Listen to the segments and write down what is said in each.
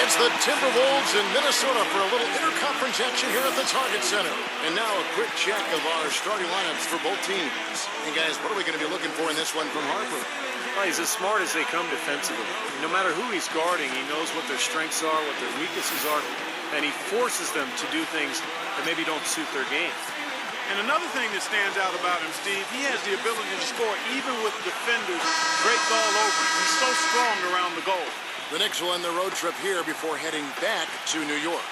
It's the Timberwolves in Minnesota for a little interconference action here at the Target Center. And now a quick check of our starting lineups for both teams. Hey guys, what are we going to be looking for in this one from Harper? Well, he's as smart as they come defensively. No matter who he's guarding, he knows what their strengths are, what their weaknesses are, and he forces them to do things that maybe don't suit their game. And another thing that stands out about him, Steve, he has the ability to score even with defenders draped all over him. He's so strong around the goal. The Knicks will end their road trip here before heading back to New York.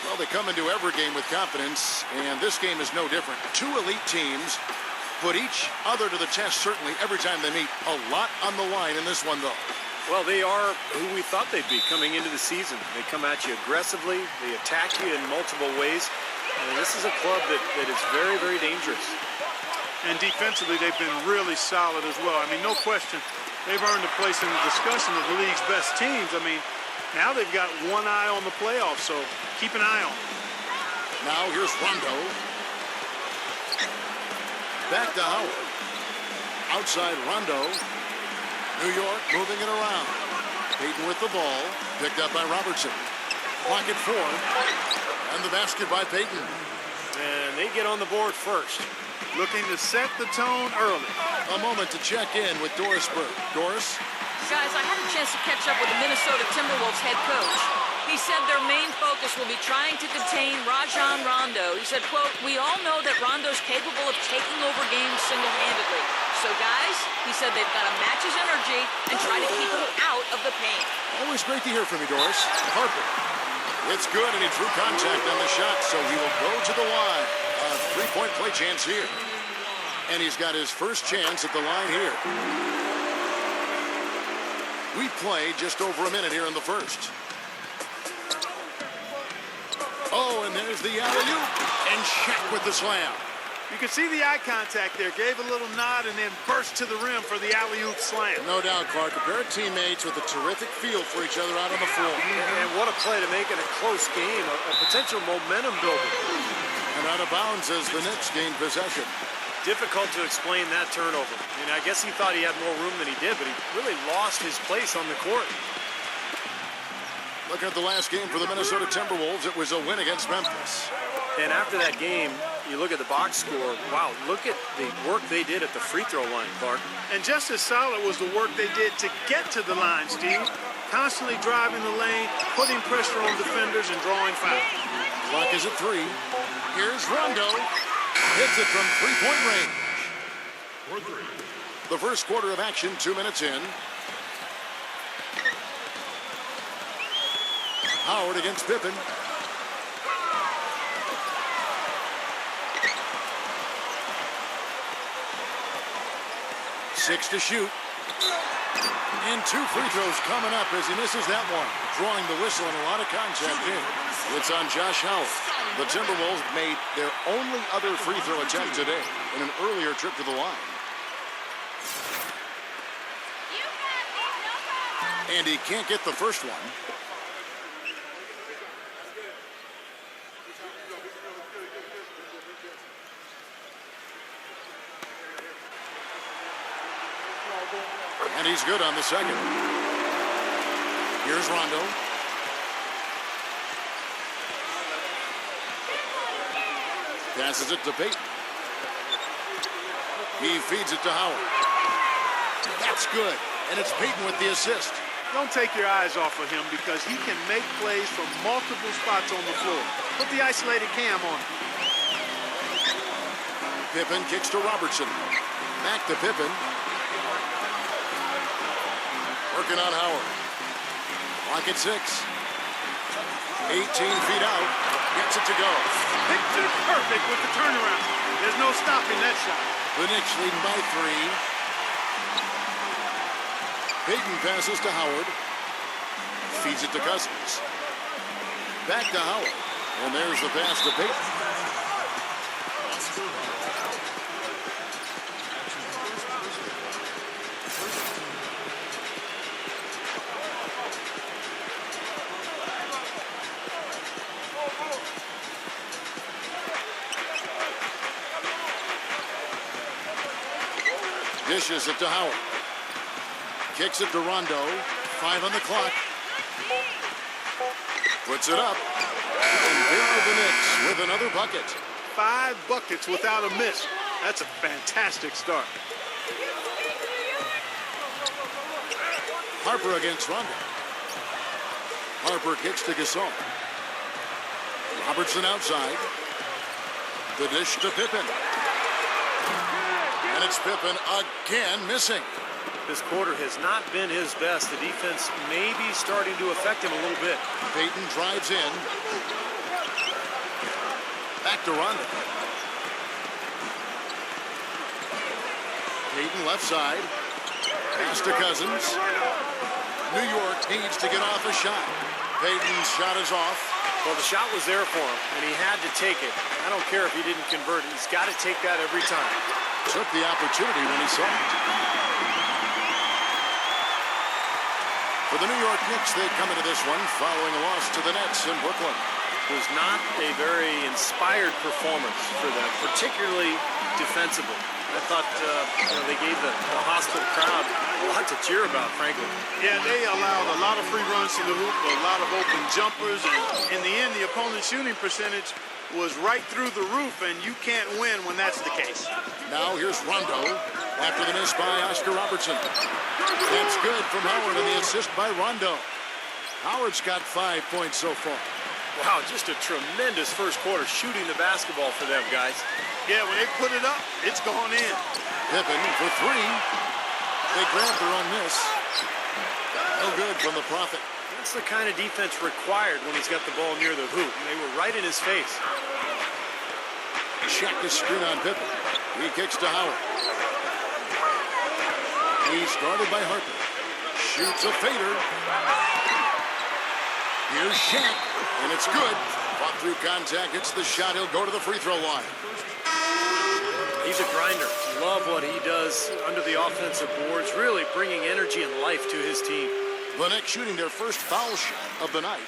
Well, they come into every game with confidence, and this game is no different. Two elite teams put each other to the test, certainly, every time they meet. A lot on the line in this one, though. Well, they are who we thought they'd be coming into the season. They come at you aggressively. They attack you in multiple ways. And this is a club that is very, very dangerous. And defensively, they've been really solid as well. I mean, no question. They've earned a place in the discussion of the league's best teams. I mean, now they've got one eye on the playoffs, so keep an eye on them. Now here's Rondo. Back to Howard. Outside Rondo. New York moving it around. Payton with the ball. Picked up by Robertson. Clock at 4. And the basket by Payton. And they get on the board first. Looking to set the tone early. A moment to check in with Doris Burke. Doris? Guys, I had a chance to catch up with the Minnesota Timberwolves head coach. He said their main focus will be trying to contain Rajon Rondo. He said, quote, "We all know that Rondo's capable of taking over games single-handedly. So, guys," he said, "they've got to match his energy and try to keep him out of the paint." Always great to hear from you, Doris. Harper. It's good, and he drew contact on the shot, so he will go to the line. A three-point play chance here. And he's got his first chance at the line here. We played just over a minute here in the first. Oh, and there's the alley-oop. And Shaq with the slam. You can see the eye contact there. Gave a little nod and then burst to the rim for the alley-oop slam. No doubt, Clark. A pair of teammates with a terrific feel for each other out on the floor. And what a play to make in a close game. A potential momentum builder. And out of bounds as the Knicks gain possession. Difficult to explain that turnover. I mean, I guess he thought he had more room than he did, but he really lost his place on the court. Looking at the last game for the Minnesota Timberwolves, it was a win against Memphis. And after that game, you look at the box score. Wow, look at the work they did at the free throw line, Clark. And just as solid was the work they did to get to the line, Steve. Constantly driving the lane, putting pressure on defenders, and drawing fouls. Clock is at 3. Here's Rondo. Hits it from three-point range. The first quarter of action, 2 minutes in. Howard against Pippen. Six to shoot. And 2 free throws coming up as he misses that one. Drawing the whistle and a lot of contact in. It's on Josh Howard. The Timberwolves made their only other free throw attempt today in an earlier trip to the line. And he can't get the first one. And he's good on the second. Here's Rondo. Passes it to Payton. He feeds it to Howard. That's good. And it's Payton with the assist. Don't take your eyes off of him because he can make plays from multiple spots on the floor. Put the isolated cam on him. Pippen kicks to Robertson. Back to Pippen. Working on Howard. Clock at 6. 18 feet out. Gets it to go. Picture perfect with the turnaround. There's no stopping that shot. The Knicks leading by 3. Payton passes to Howard. Feeds it to Cousins. Back to Howard. And there's the pass to Payton. Dishes it to Howard. Kicks it to Rondo. 5 on the clock. Puts it up. And there are the Knicks with another bucket. 5 buckets without a miss. That's a fantastic start. Harper against Rondo. Harper kicks to Gasol. Robertson outside. The dish to Pippen. And it's Pippen again missing. This quarter has not been his best. The defense may be starting to affect him a little bit. Payton drives in. Back to Rondo. Payton left side. Pass to Cousins. New York needs to get off a shot. Payton's shot is off. Well, the shot was there for him, and he had to take it. I don't care if he didn't convert it. He's got to take that every time. Took the opportunity when he saw it. For the New York Knicks, they come into this one following a loss to the Nets in Brooklyn. It was not a very inspired performance for them, particularly defensively. I thought they gave the hostile crowd a lot to cheer about, frankly. Yeah, they allowed a lot of free runs to the hoop, a lot of open jumpers, and in the end, the opponent's shooting percentage was right through the roof, and you can't win when that's the case. Now here's Rondo after the miss by Oscar Robertson. That's good from Howard and the assist by Rondo. Howard's got 5 points so far. Wow, just a tremendous first quarter shooting the basketball for them, guys. Yeah, when they put it up, it's gone in. Pippen for 3. They grab their own miss. No good from the Prophet. That's the kind of defense required when he's got the ball near the hoop. And they were right in his face. Check the screen on Pippen. He kicks to Howard. He's guarded by Harper. Shoots a fader. Here's Shaq, and it's good. Fought through contact, hits the shot. He'll go to the free throw line. He's a grinder. Love what he does under the offensive boards, really bringing energy and life to his team. The Knicks shooting their first foul shot of the night.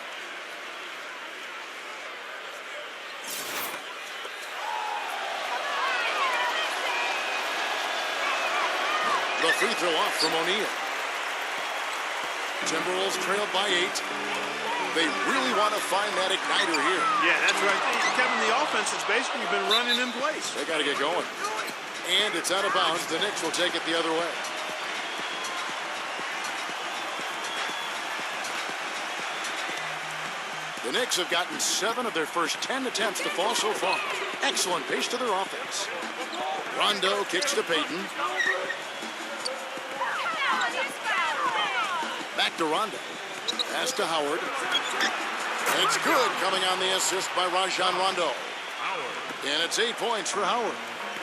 The free throw off from O'Neal. Timberwolves trailed by 8. They really want to find that igniter here. Yeah, that's right. Kevin, the offense has basically been running in place. They got to get going. And it's out of bounds. The Knicks will take it the other way. The Knicks have gotten 7 of their first 10 attempts to fall so far. Excellent pace to their offense. Rondo kicks to Payton. Back to Rondo. Pass to Howard. And it's good, coming on the assist by Rajon Rondo. And it's 8 points for Howard.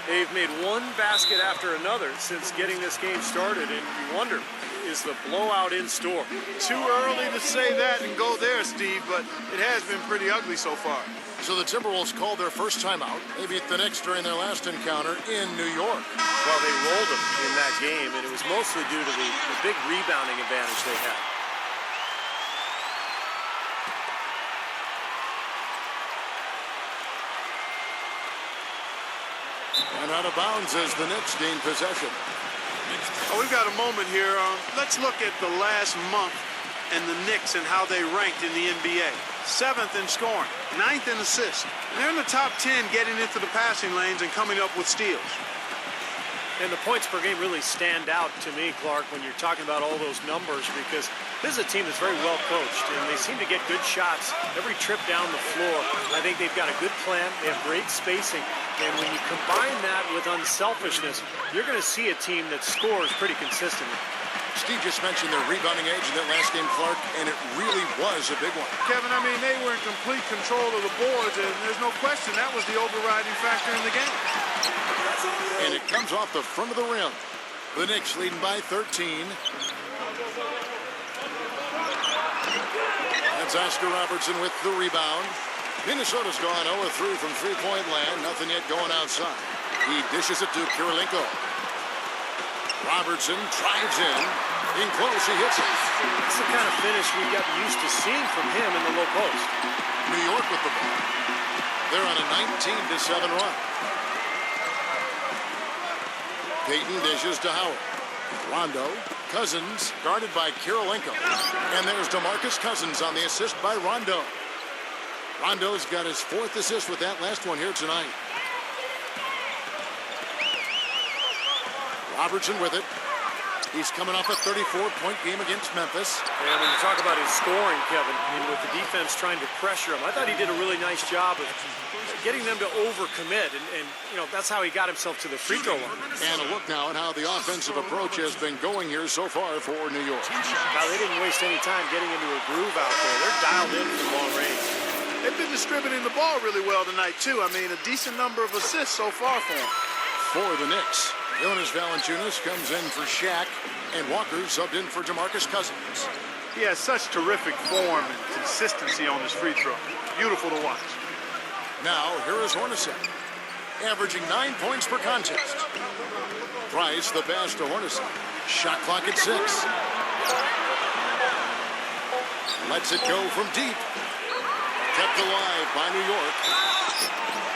They've made one basket after another since getting this game started, and you wonder, is the blowout in store? Too early to say that and go there, Steve, but it has been pretty ugly so far. So the Timberwolves called their first timeout. They beat the Knicks during their last encounter in New York. Well, they rolled them in that game, and it was mostly due to the big rebounding advantage they had. And out of bounds as the Knicks gain possession. Oh, we've got a moment here. Let's look at the last month and the Knicks and how they ranked in the NBA. 7th in scoring, 9th in assists. And they're in the top 10 getting into the passing lanes and coming up with steals. And the points per game really stand out to me, Clark, when you're talking about all those numbers, because this is a team that's very well coached, and they seem to get good shots every trip down the floor. I think they've got a good plan. They have great spacing. And when you combine that with unselfishness, you're going to see a team that scores pretty consistently. Steve just mentioned their rebounding edge in that last game, Clark, and it really was a big one. Kevin, I mean, they were in complete control of the boards, and there's no question that was the overriding factor in the game. And it comes off the front of the rim. The Knicks leading by 13. That's Oscar Robertson with the rebound. Minnesota's gone 0-3 from three-point land. Nothing yet going outside. He dishes it to Kirilenko. Robertson drives in. In close, he hits it. It's the kind of finish we got used to seeing from him in the low post. New York with the ball. They're on a 19-7 run. Payton dishes to Howard. Rondo. Cousins guarded by Kirilenko. And there's DeMarcus Cousins on the assist by Rondo. Rondo's got his 4th assist with that last one here tonight. Robertson with it. He's coming off a 34-point game against Memphis. And when you talk about his scoring, Kevin, with the defense trying to pressure him, I thought he did a really nice job of getting them to overcommit, and that's how he got himself to the free throw line. And a look now at how the offensive approach has been going here so far for New York. Now, they didn't waste any time getting into a groove out there. They're dialed in from long range. They've been distributing the ball really well tonight, too. I mean, a decent number of assists so far for them. For the Knicks, Jonas Valanciunas comes in for Shaq, and Walker subbed in for DeMarcus Cousins. He has such terrific form and consistency on his free throw. Beautiful to watch. Now, here is Hornacek, averaging 9 points per contest. Price, the pass to Hornacek. Shot clock at 6. Lets it go from deep. Kept alive by New York.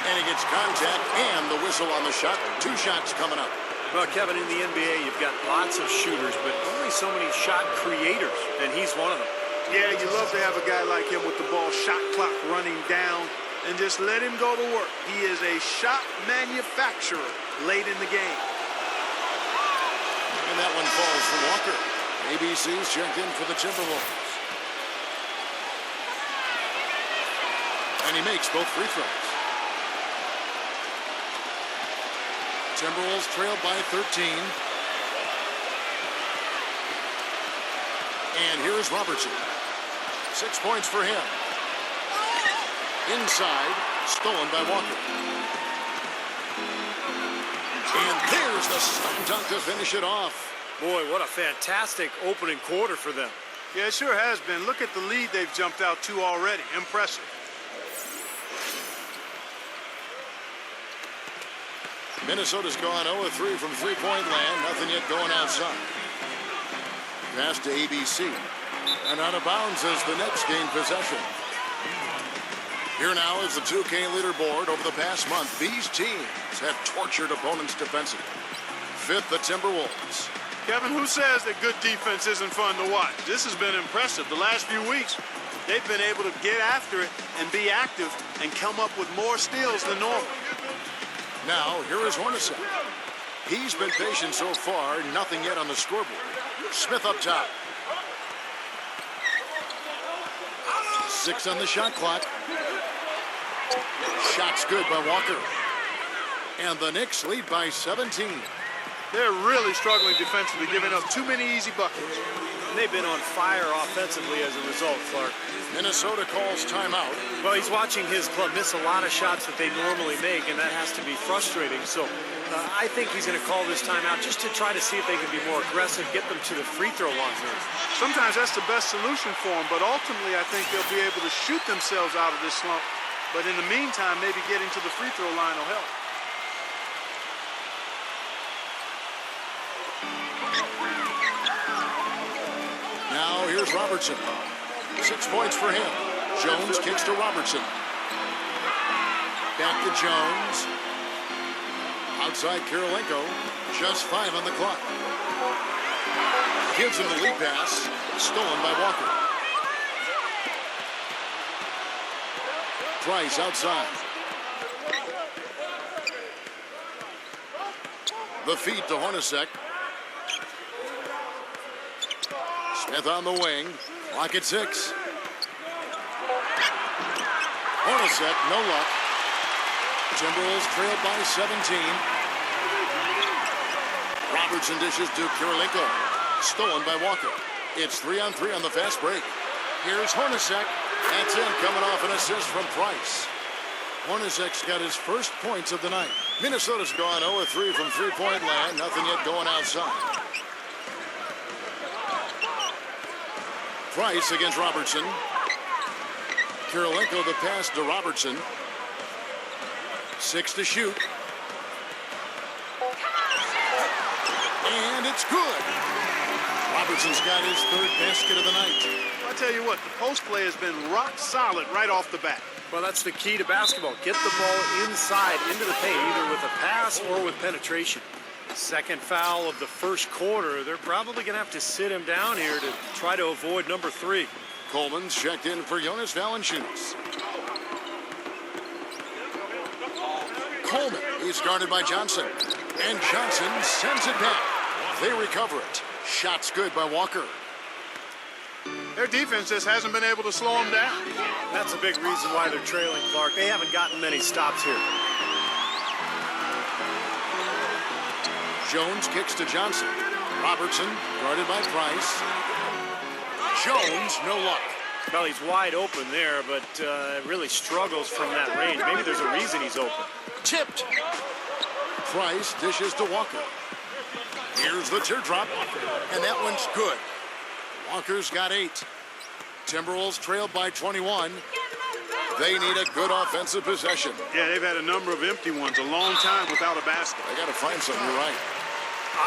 And he gets contact and the whistle on the shot. 2 shots coming up. Well, Kevin, in the NBA, you've got lots of shooters, but only so many shot creators, and he's one of them. Yeah, you love to have a guy like him with the ball shot clock running down and just let him go to work. He is a shot manufacturer late in the game. And that one falls for Walker. ABC's checked in for the Timberwolves. And he makes both free throws. Timberwolves trail by 13. And here's Robertson. 6 points for him. Inside, stolen by Walker. And there's the slam dunk to finish it off. Boy, what a fantastic opening quarter for them. Yeah, it sure has been. Look at the lead they've jumped out to already. Impressive. Minnesota's gone 0-3 from three-point land. Nothing yet going outside. Pass to ABC. And out of bounds as the Nets gain possession. Here now is the 2K leaderboard. Over the past month, these teams have tortured opponents defensively. 5th, the Timberwolves. Kevin, who says that good defense isn't fun to watch? This has been impressive. The last few weeks, they've been able to get after it and be active and come up with more steals than normal. Now, here is Hornacek. He's been patient so far. Nothing yet on the scoreboard. Smith up top. 6 on the shot clock. Shot's good by Walker. And the Knicks lead by 17. They're really struggling defensively, giving up too many easy buckets. And they've been on fire offensively as a result, Clark. Minnesota calls timeout. Well, he's watching his club miss a lot of shots that they normally make, and that has to be frustrating. So I think he's going to call this timeout just to try to see if they can be more aggressive, get them to the free throw line here. Sometimes that's the best solution for them, but ultimately I think they'll be able to shoot themselves out of this slump. But in the meantime, maybe getting to the free throw line will help. Now here's Robertson. 6 points for him. Jones kicks to Robertson. Back to Jones. Outside Kirilenko. Just 5 on the clock. Gives him the lead pass. Stolen by Walker. Price outside. The feed to Hornacek. Smith on the wing. Clock at 6. Hornacek, no luck. Timberwolves trail by 17. Robertson dishes to Kirilenko. Stolen by Walker. It's 3-on-3 on the fast break. Here's Hornacek. That's in, coming off an assist from Price. Hornacek's got his first points of the night. Minnesota's gone 0-3 from three-point land. Nothing yet going outside. Price against Robertson. Kirilenko the pass to Robertson. 6 to shoot. And it's good. Robertson's got his 3rd basket of the night. I tell you what, the post play has been rock solid right off the bat. Well, that's the key to basketball. Get the ball inside, into the paint, either with a pass or with penetration. Second foul of the first quarter. They're probably going to have to sit him down here to try to avoid number 3. Coleman's checked in for Jonas Valanciunas. Coleman. He's guarded by Johnson. And Johnson sends it back. They recover it. Shot's good by Walker. Their defense just hasn't been able to slow them down. That's a big reason why they're trailing, Clark. They haven't gotten many stops here. Jones kicks to Johnson. Robertson guarded by Price. Jones, no luck. Well, he's wide open there, but really struggles from that range. Maybe there's a reason he's open. Tipped. Price dishes to Walker. Here's the teardrop, and that one's good. Walker's got 8. Timberwolves trailed by 21. They need a good offensive possession. Yeah, they've had a number of empty ones, a long time without a basket. They got to find something, you're right.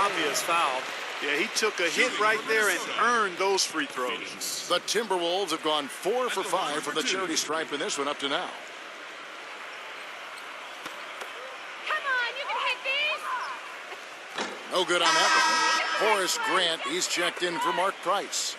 Obvious foul. Yeah, he took a hit right there and earned those free throws. The Timberwolves have gone 4 for 5 from the charity stripe in this one up to now. Come on, you can hit these. No good on that one. Horace Grant, he's checked in for Mark Price.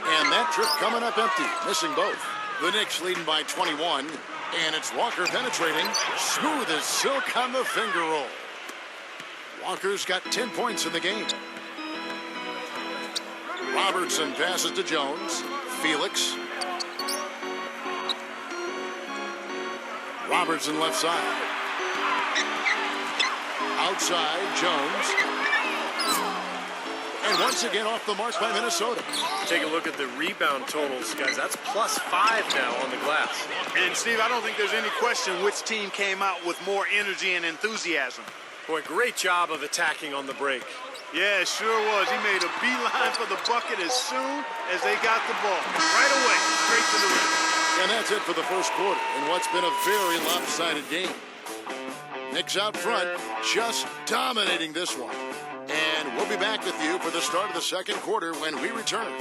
And that trip coming up empty, missing both. The Knicks leading by 21, and it's Walker penetrating. Smooth as silk on the finger roll. Walker's got 10 points in the game. Robertson passes to Jones. Felix. Robertson left side. Outside, Jones. And once again off the mark by Minnesota. Take a look at the rebound totals, guys. That's +5 now on the glass. And, Steve, I don't think there's any question which team came out with more energy and enthusiasm. Boy, great job of attacking on the break. Yeah, it sure was. He made a beeline for the bucket as soon as they got the ball. Right away, straight to the rim. And that's it for the first quarter in what's been a very lopsided game. Knicks out front, just dominating this one. And we'll be back with you for the start of the second quarter when we return.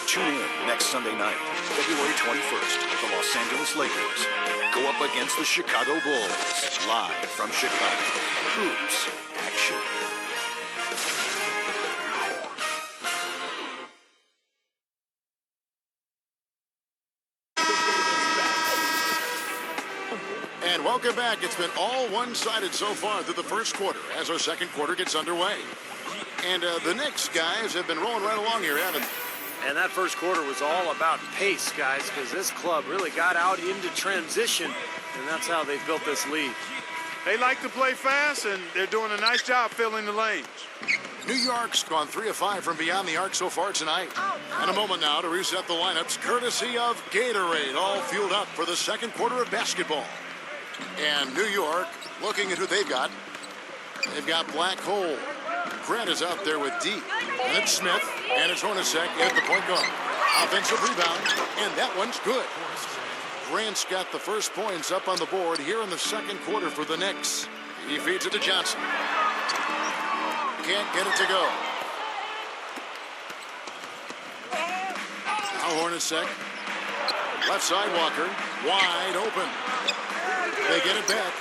Tune in next Sunday night, February 21st, the Los Angeles Lakers go up against the Chicago Bulls, live from Chicago. Hoops action. And welcome back. It's been all one-sided so far through the first quarter as our second quarter gets underway. And the Knicks guys have been rolling right along here, haven't they? And that first quarter was all about pace, guys, because this club really got out into transition, and that's how they built this lead. They like to play fast, and they're doing a nice job filling the lanes. New York's gone 3 of 5 from beyond the arc so far tonight. And a moment now to reset the lineups, courtesy of Gatorade, all fueled up for the second quarter of basketball. And New York, looking at who they've got. They've got Black Hole. Grant is out there with D. And it's Smith. And it's Hornacek at the point guard. Offensive rebound. And that one's good. Grant's got the first points up on the board here in the second quarter for the Knicks. He feeds it to Johnson. Can't get it to go. Now Hornacek. Left side Walker. Wide open. They get it back.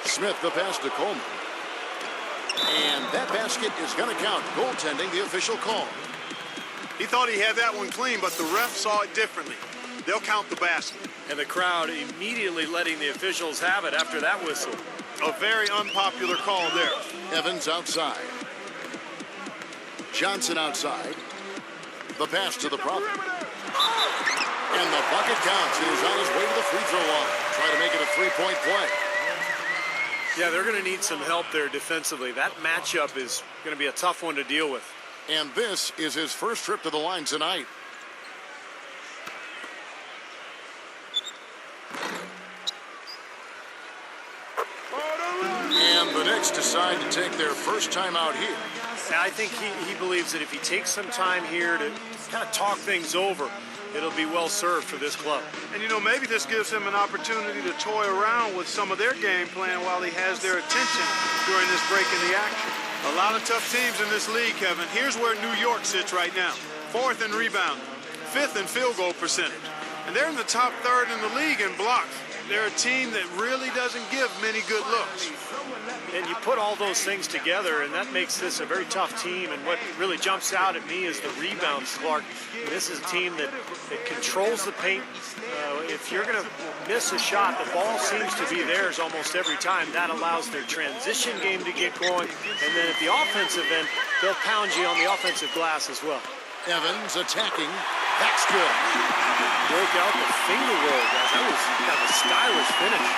Smith the pass to Coleman. And that basket is going to count. Goaltending, the official call. He thought he had that one clean, but the ref saw it differently. They'll count the basket. And the crowd immediately letting the officials have it after that whistle. A very unpopular call there. Evans outside. Johnson outside. The pass to the problem. And the bucket counts. He is on his way to the free throw line. Try to make it a three-point play. Yeah, they're going to need some help there defensively. That matchup is going to be a tough one to deal with. And this is his first trip to the line tonight. And the Knicks decide to take their first time out here. Now, I think he believes that if he takes some time here to kind of talk things over, it'll be well served for this club. And, you know, maybe this gives him an opportunity to toy around with some of their game plan while he has their attention during this break in the action. A lot of tough teams in this league, Kevin. Here's where New York sits right now. 4th in rebound, 5th in field goal percentage. And they're in the top 3rd in the league in blocks. They're a team that really doesn't give many good looks. And you put all those things together, and that makes this a very tough team. And what really jumps out at me is the rebounds, Clark. This is a team that controls the paint. If you're going to miss a shot, the ball seems to be theirs almost every time. That allows their transition game to get going. And then at the offensive end, they'll pound you on the offensive glass as well. Evans attacking. That's good. Broke out the finger roll, guys. That was kind of a stylish finish.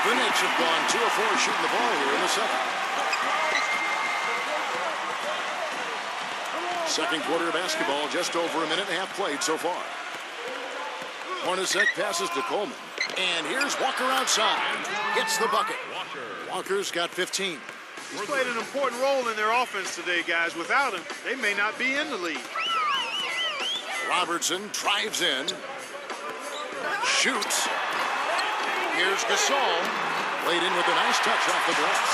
The Knicks have gone 2 of 4 shooting the ball here in the second. Second quarter of basketball, just over a minute and a half played so far. Hornacek passes to Coleman. And here's Walker outside. Gets the bucket. Walker's got 15. He's played an important role in their offense today, guys. Without him, they may not be in the league. Robertson drives in. Shoots. Here's Gasol. Laid in with a nice touch off the glass.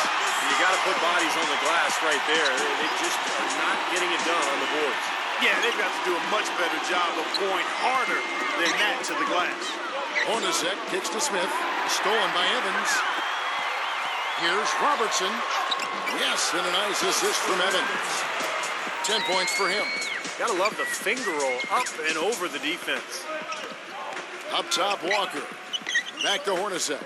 You got to put bodies on the glass right there. They just are not getting it done on the boards. Yeah, they've got to do a much better job of going harder than that to the glass. Hornacek kicks to Smith. Stolen by Evans. Here's Robertson. Yes, and a nice assist from Evans. 10 points for him. Got to love the finger roll up and over the defense. Up top, Walker. Back to Hornacek.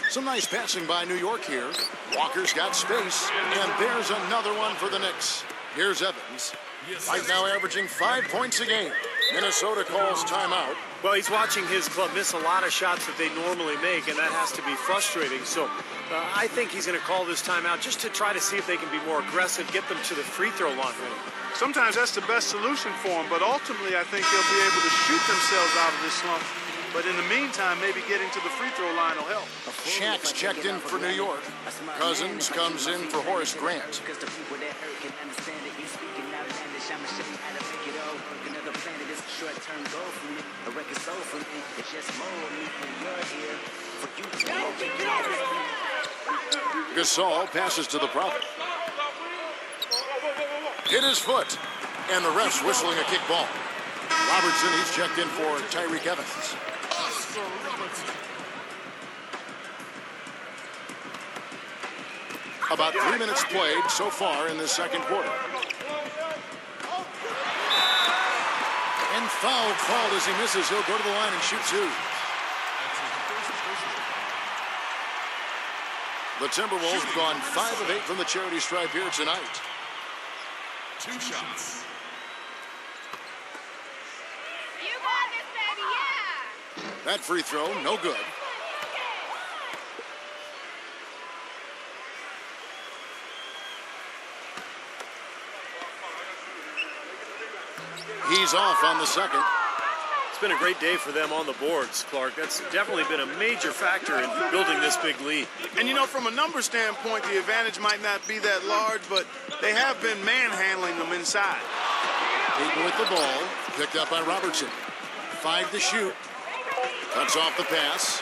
Some nice passing by New York here. Walker's got space, and there's another one for the Knicks. Here's Evans. Right now averaging 5 points a game. Minnesota calls timeout. Well, he's watching his club miss a lot of shots that they normally make, and that has to be frustrating. So I think he's going to call this timeout just to try to see if they can be more aggressive, get them to the free throw line. Sometimes that's the best solution for them, but ultimately I think they'll be able to shoot themselves out of this slump. But in the meantime, maybe getting to the free throw line will help. Shaq's checked in for New York. Cousins comes in for Horace Grant. Gasol passes to the Prophet. Hit his foot, and the ref's whistling a kick ball. Robertson, he's checked in for Tyreke Evans. About 3 minutes played so far in the second quarter. And foul called as he misses. He'll go to the line and shoot 2. The Timberwolves have gone 5 of 8 from the charity stripe here tonight. 2 shots. You got this, baby, yeah! That free throw, no good. He's off on the second. It's been a great day for them on the boards, Clark. That's definitely been a major factor in building this big lead. And, you know, from a number standpoint, the advantage might not be that large, but they have been manhandling them inside. Peyton with the ball, picked up by Robertson. 5 to shoot. Cuts off the pass.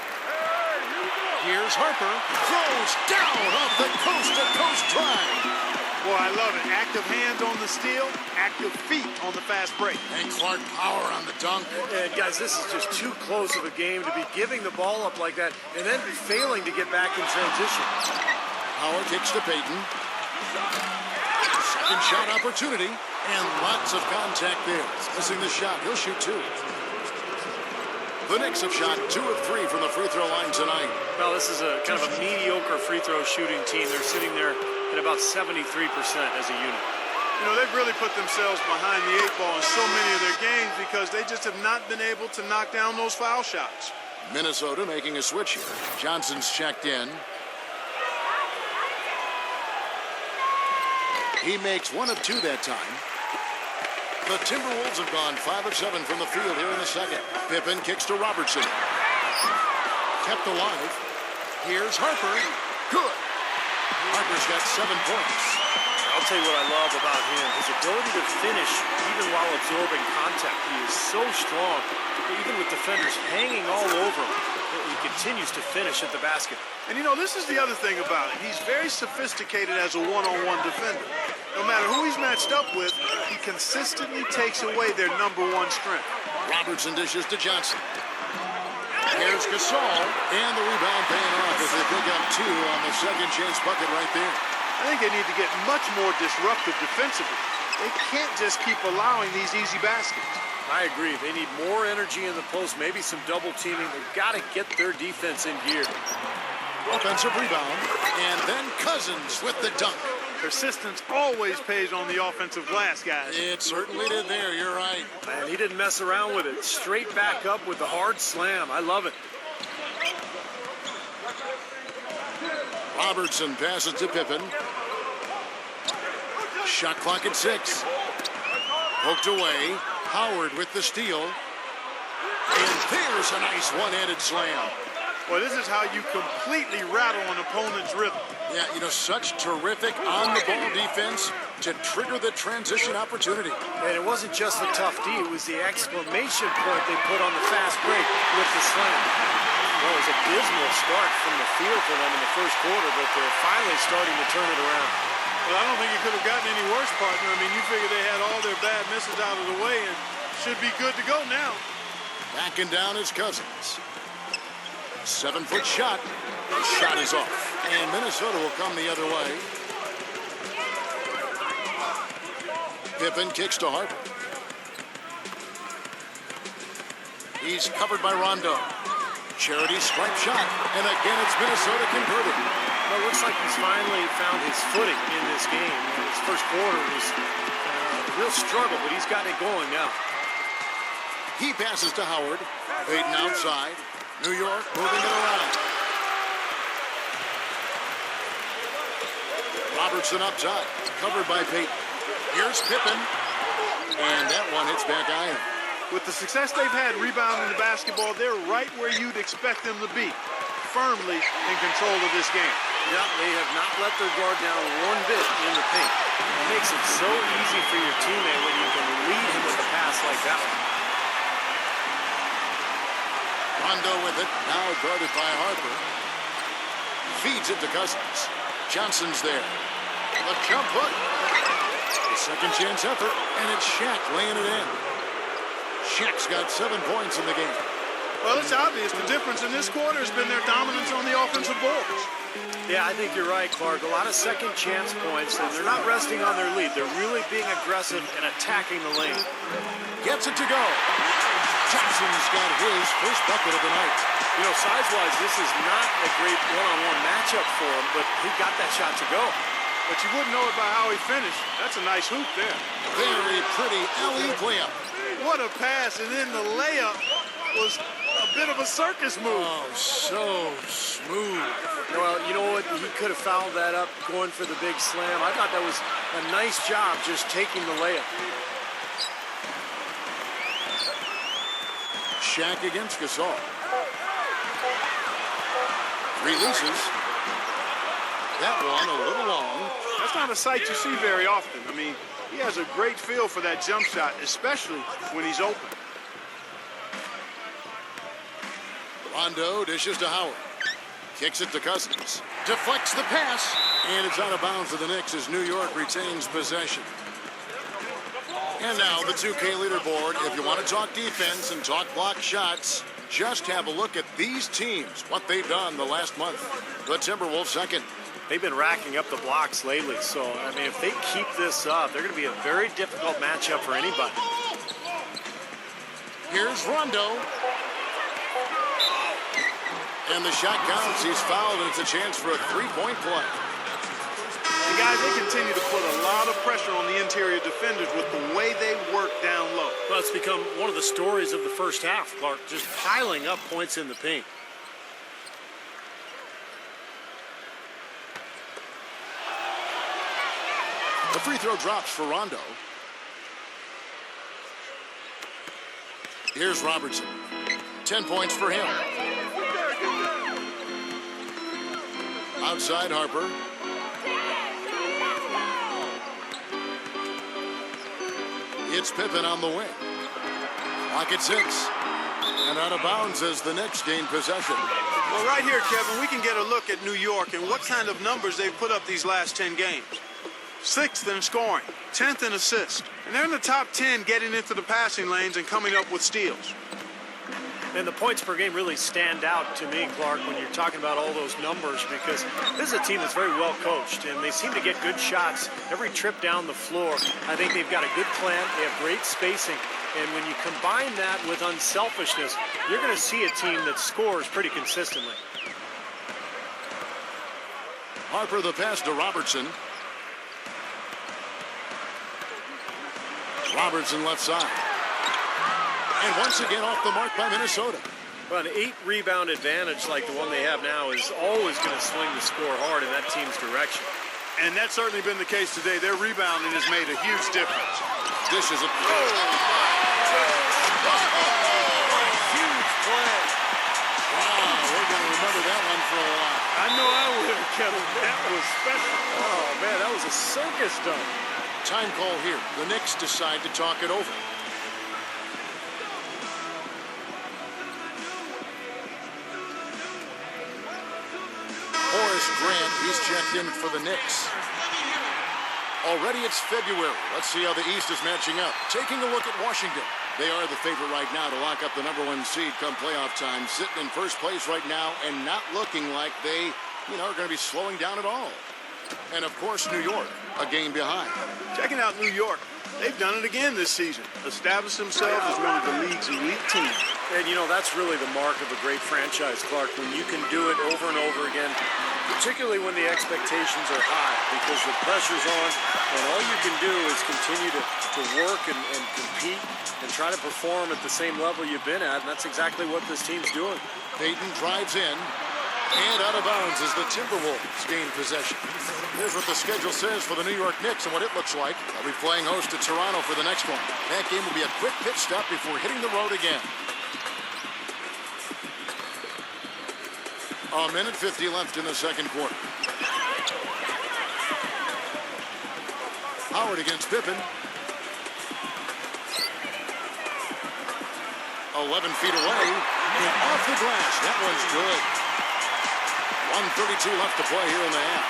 Here's Harper. Throws down off the coast-to-coast drive. Boy, I love it. Active hands on the steal, active feet on the fast break. And Clark power on the dunk. And guys, this is just too close of a game to be giving the ball up like that and then failing to get back in transition. Howard kicks to Peyton. Second shot opportunity. And lots of contact there. Missing the shot. He'll shoot 2. The Knicks have shot 2 of 3 from the free throw line tonight. Well, this is a kind of a mediocre free throw shooting team. They're sitting there at about 73% as a unit. You know, they've really put themselves behind the 8 ball in so many of their games because they just have not been able to knock down those foul shots. Minnesota making a switch here. Johnson's checked in. He makes 1 of 2 that time. The Timberwolves have gone 5 of 7 from the field here in the second. Pippen kicks to Robertson. Kept alive. Here's Harper. Good. Harper's got 7 points. I'll tell you what I love about him, his ability to finish even while absorbing contact. He is so strong, even with defenders hanging all over him. He continues to finish at the basket. And, you know, this is the other thing about it. He's very sophisticated as a one-on-one defender. No matter who he's matched up with, he consistently takes away their #1 strength. Robertson dishes to Johnson. Here's Gasol, and the rebound paying off as they pick up 2 on the second chance bucket right there. I think they need to get much more disruptive defensively. They can't just keep allowing these easy baskets. I agree. They need more energy in the post, maybe some double teaming. They've got to get their defense in gear. Offensive rebound, and then Cousins with the dunk. Persistence always pays on the offensive glass, guys. It certainly did there, you're right. Man, he didn't mess around with it. Straight back up with the hard slam. I love it. Robertson passes to Pippen. Shot clock at 6. Poked away. Howard with the steal. And there's a nice one-handed slam. Well, this is how you completely rattle an opponent's rhythm. Yeah, you know, such terrific on-the-ball defense to trigger the transition opportunity. And it wasn't just the tough D, it was the exclamation point they put on the fast break with the slam. Well, it was a dismal start from the field for them in the first quarter, but they're finally starting to turn it around. Well, I don't think it could have gotten any worse, partner. I mean, you figure they had all their bad misses out of the way and should be good to go now. Backing down is Cousins. 7-foot shot. Shot is off. And Minnesota will come the other way. Pippen kicks to Harper. He's covered by Rondo. Charity stripe shot. And again, it's Minnesota converted. Well, it looks like he's finally found his footing in this game. His first quarter was a real struggle, but he's got it going now. He passes to Howard. Payton outside. New York moving it around. Robertson up top, covered by Payton. Here's Pippen, and that one hits back iron. With the success they've had rebounding the basketball, they're right where you'd expect them to be, firmly in control of this game. Yeah, they have not let their guard down one bit in the paint. It makes it so easy for your teammate when you can lead him with a pass like that one. Rondo with it, now guarded by Harper. Feeds it to Cousins. Johnson's there. The jump hook. The second chance effort, and it's Shaq laying it in. Shaq's got 7 points in the game. Well, it's obvious the difference in this quarter has been their dominance on the offensive boards. Yeah, I think you're right, Clark. A lot of second chance points, and they're not resting on their lead. They're really being aggressive and attacking the lane. Gets it to go. Johnson's got his first bucket of the night. You know, size-wise, this is not a great one-on-one matchup for him, but he got that shot to go. But you wouldn't know it by how he finished. That's a nice hoop there. Very pretty alley-oop layup. What a pass, and then the layup was a bit of a circus move. Oh, so smooth. Well, you know what? He could have fouled that up going for the big slam. I thought that was a nice job just taking the layup. Shaq against Gasol. Releases. That one a little long. That's not a sight you see very often. I mean, he has a great feel for that jump shot, especially when he's open. Rondo dishes to Howard. Kicks it to Cousins. Deflects the pass. And it's out of bounds to the Knicks as New York retains possession. And now the 2K leaderboard. If you want to talk defense and talk block shots, just have a look at these teams, what they've done the last month. The Timberwolves second. They've been racking up the blocks lately, so, I mean, if they keep this up, they're going to be a very difficult matchup for anybody. Here's Rondo. And the shot counts. He's fouled, and it's a chance for a three-point play. And guys, they continue to put a lot of pressure on the interior defenders with the way they work down low. Well, it's become one of the stories of the first half, Clark, just piling up points in the paint. The free throw drops for Rondo. Here's Robertson. 10 points for him. Outside Harper. It's Pippen on the wing. Clock at 6. And out of bounds as the Knicks gain possession. Well, right here, Kevin, we can get a look at New York and what kind of numbers they've put up these last 10 games. 6th in scoring, 10th in assists. And they're in the top 10 getting into the passing lanes and coming up with steals. And the points per game really stand out to me, Clark, when you're talking about all those numbers, because this is a team that's very well coached, and they seem to get good shots every trip down the floor. I think they've got a good plan. They have great spacing. And when you combine that with unselfishness, you're going to see a team that scores pretty consistently. Harper the pass to Robertson. Robertson left side. And once again off the mark by Minnesota. Well, an 8-rebound advantage like the one they have now is always going to swing the score hard in that team's direction. And that's certainly been the case today. Their rebounding has made a huge difference. This is a huge play. Wow, we're going to remember that one for a while. I know I would, Kevin. That was special. Oh, man, that was a circus dunk. Time call here. The Knicks decide to talk it over. Horace Grant, he's checked in for the Knicks. Already it's February. Let's see how the East is matching up. Taking a look at Washington. They are the favorite right now to lock up the #1 seed come playoff time. Sitting in first place right now and not looking like they, are going to be slowing down at all. And, of course, New York, a game behind. Checking out New York. They've done it again this season. Established themselves as one of the league's elite teams. And, that's really the mark of a great franchise, Clark, when you can do it over and over again, particularly when the expectations are high, because the pressure's on, and all you can do is continue to work and compete and try to perform at the same level you've been at, and that's exactly what this team's doing. Payton drives in, and out of bounds as the Timberwolves gain possession. Here's what the schedule says for the New York Knicks and what it looks like. They'll be playing host to Toronto for the next one. That game will be a quick pit stop before hitting the road again. A minute 50 left in the second quarter. Howard against Pippen. 11 feet away. And off the glass. That one's good. 1:32 left to play here in the half.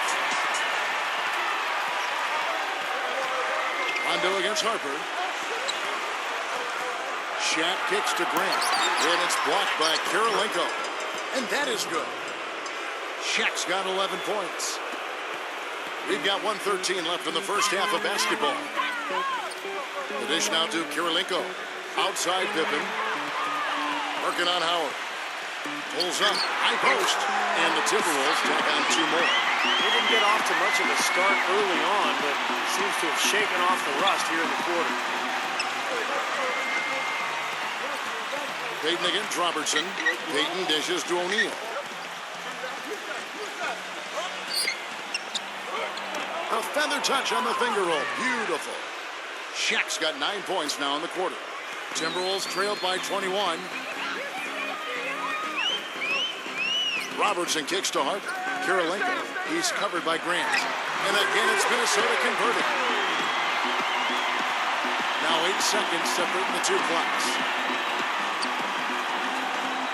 Rondo against Harper. Shaq kicks to Grant. And it's blocked by Kirilenko. And that is good. Shaq's got 11 points. We've got 1:13 left in the first half of basketball. The dish now to Kirilenko. Outside Pippen. Working on Howard. Pulls up. High post. And the Timberwolves tack on 2 more. They didn't get off to much of a start early on, but seems to have shaken off the rust here in the quarter. Payton against Robertson. Payton dishes to O'Neal. A feather touch on the finger roll. Beautiful. Shaq's got 9 points now in the quarter. Timberwolves trailed by 21. Robertson kicks to Harper. Kirilenko. He's covered by Grant. And again, it's Minnesota converted. Now 8 seconds separating the two clocks.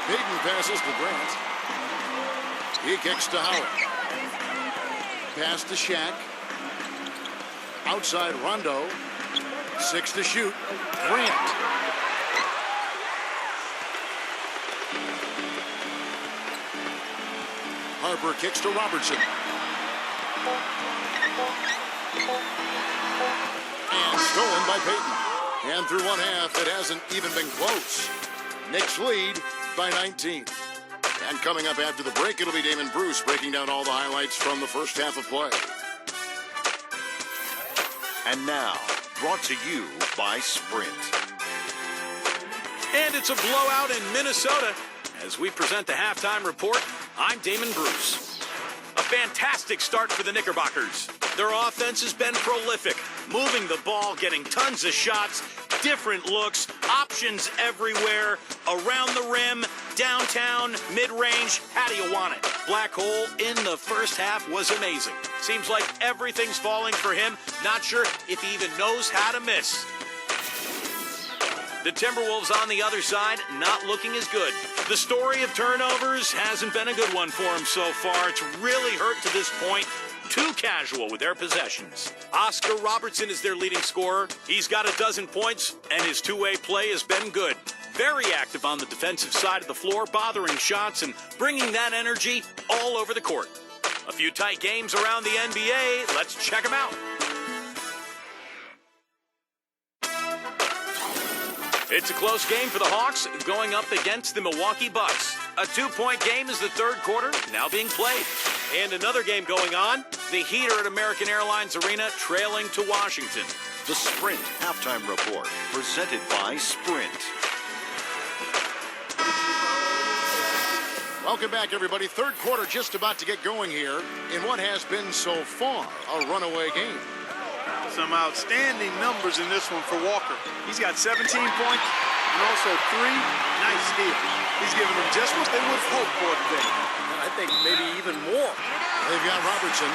Payton passes to Grant. He kicks to Howard. Pass to Shaq. Outside Rondo. 6 to shoot. Grant. Harper kicks to Robertson. And stolen by Payton. And through one half, it hasn't even been close. Knicks lead by 19. And coming up after the break, it'll be Damon Bruce breaking down all the highlights from the first half of play. And now, brought to you by Sprint. And it's a blowout in Minnesota. As we present the halftime report, I'm Damon Bruce. A fantastic start for the Knickerbockers. Their offense has been prolific, moving the ball, getting tons of shots, different looks, options everywhere, around the rim, downtown, mid-range. How do you want it? Black Hole in the first half was amazing. Seems like everything's falling for him. Not sure if he even knows how to miss. The Timberwolves on the other side, not looking as good. The story of turnovers hasn't been a good one for them so far. It's really hurt to this point. Too casual with their possessions. Oscar Robertson is their leading scorer. He's got 12 points, and his two-way play has been good. Very active on the defensive side of the floor, bothering shots and bringing that energy all over the court. A few tight games around the NBA. Let's check them out. It's a close game for the Hawks going up against the Milwaukee Bucks. A 2-point game is the third quarter now being played. And another game going on. The Heat are at American Airlines Arena trailing to Washington. The Sprint Halftime Report, presented by Sprint. Welcome back, everybody. Third quarter just about to get going here in what has been so far a runaway game. Some outstanding numbers in this one for Walker. He's got 17 points and also 3 nice steals. He's giving them just what they would have hoped for today. I think maybe even more. They've got Robertson.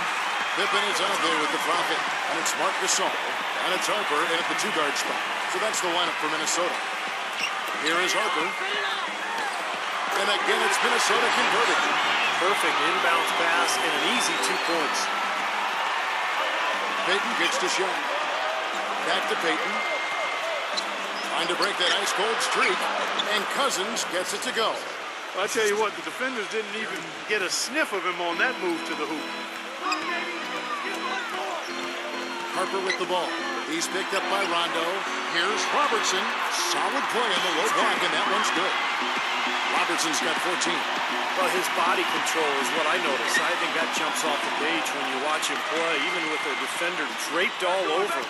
Pippen is out there with the profit. And it's Marc Gasol. And it's Harper in at the 2-guard spot. So that's the lineup for Minnesota. Here is Harper. And again, it's Minnesota converted. Perfect inbounds pass and an easy 2 points. Payton gets the shot. Back to Payton. Trying to break that ice-cold streak. And Cousins gets it to go. Well, I tell you what, the defenders didn't even get a sniff of him on that move to the hoop. Harper with the ball. He's picked up by Rondo. Here's Robertson. Solid play on the low block, and that one's good. Robertson's got 14. Well, his body control is what I notice. I think that jumps off the page when you watch him play, even with the defender draped all over.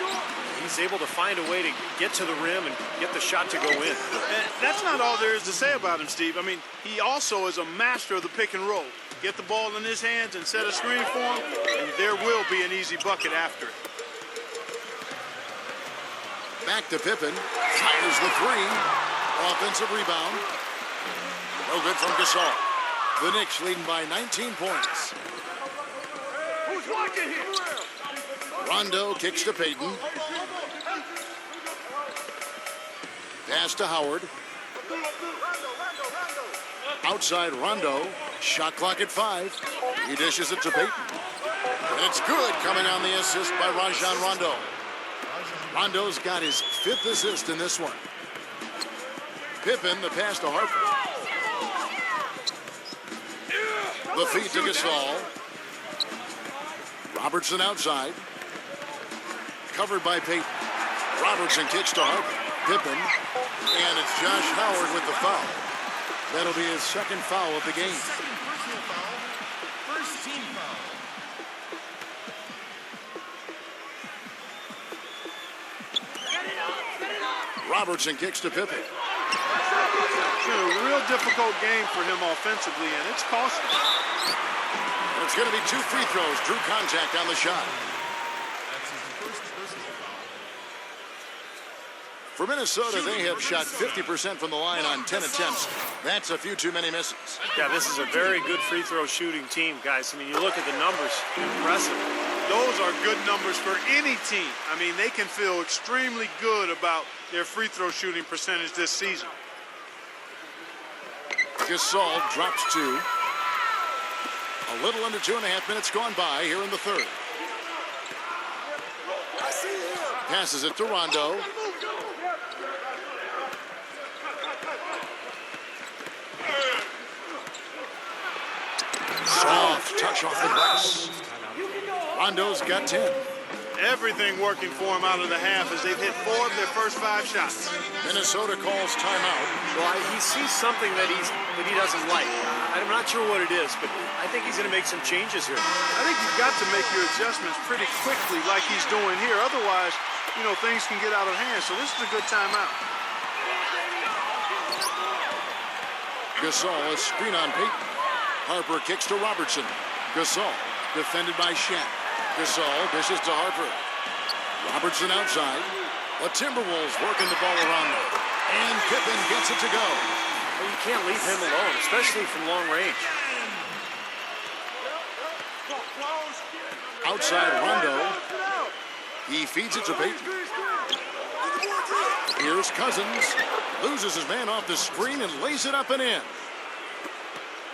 He's able to find a way to get to the rim and get the shot to go in. And that's not all there is to say about him, Steve. I mean, he also is a master of the pick and roll. Get the ball in his hands and set a screen for him, and there will be an easy bucket after it. Back to Pippen. Fires the 3. Offensive rebound. No good from Gasol. The Knicks leading by 19 points. Who's watching here? Rondo kicks to Payton. Pass to Howard. Outside Rondo. Shot clock at 5. He dishes it to Payton. And it's good, coming on the assist by Rajon Rondo. Rondo's got his 5th assist in this one. Pippen, the pass to Harper. The feed to Gasol. Robertson outside. Covered by Payton. Robertson kicks to Harper. Pippen. And it's Josh Howard with the foul. That'll be his 2nd foul of the game. First team foul. Robertson kicks to Pippen. It's been a real difficult game for him offensively, and it's costing him. It's going to be 2 free throws. Drew contact on the shot. That's his first personal foul. For Minnesota, they have shot 50% from the line on 10 attempts. That's a few too many misses. Yeah, this is a very good free throw shooting team, guys. I mean, you look at the numbers, impressive. Those are good numbers for any team. I mean, they can feel extremely good about their free throw shooting percentage this season. Gasol drops 2. A little under 2.5 minutes gone by here in the third. Passes it to Rondo. Soft touch off the glass. Rondo's got 10. Everything working for him out of the half as they've hit 4 of their first 5 shots. Minnesota calls timeout. Well, he sees something that he doesn't like. I'm not sure what it is, but I think he's going to make some changes here. I think you've got to make your adjustments pretty quickly like he's doing here. Otherwise, you know, things can get out of hand. So this is a good timeout. Gasol, a screen on Payton. Harper kicks to Robertson. Gasol, defended by Shaq. Gasol dishes to Harper. Robertson outside. The Timberwolves working the ball around them. And Pippen gets it to go. Well, you can't leave him alone, especially from long range. Outside Rondo. He feeds it to Payton. Here's Cousins. Loses his man off the screen and lays it up and in.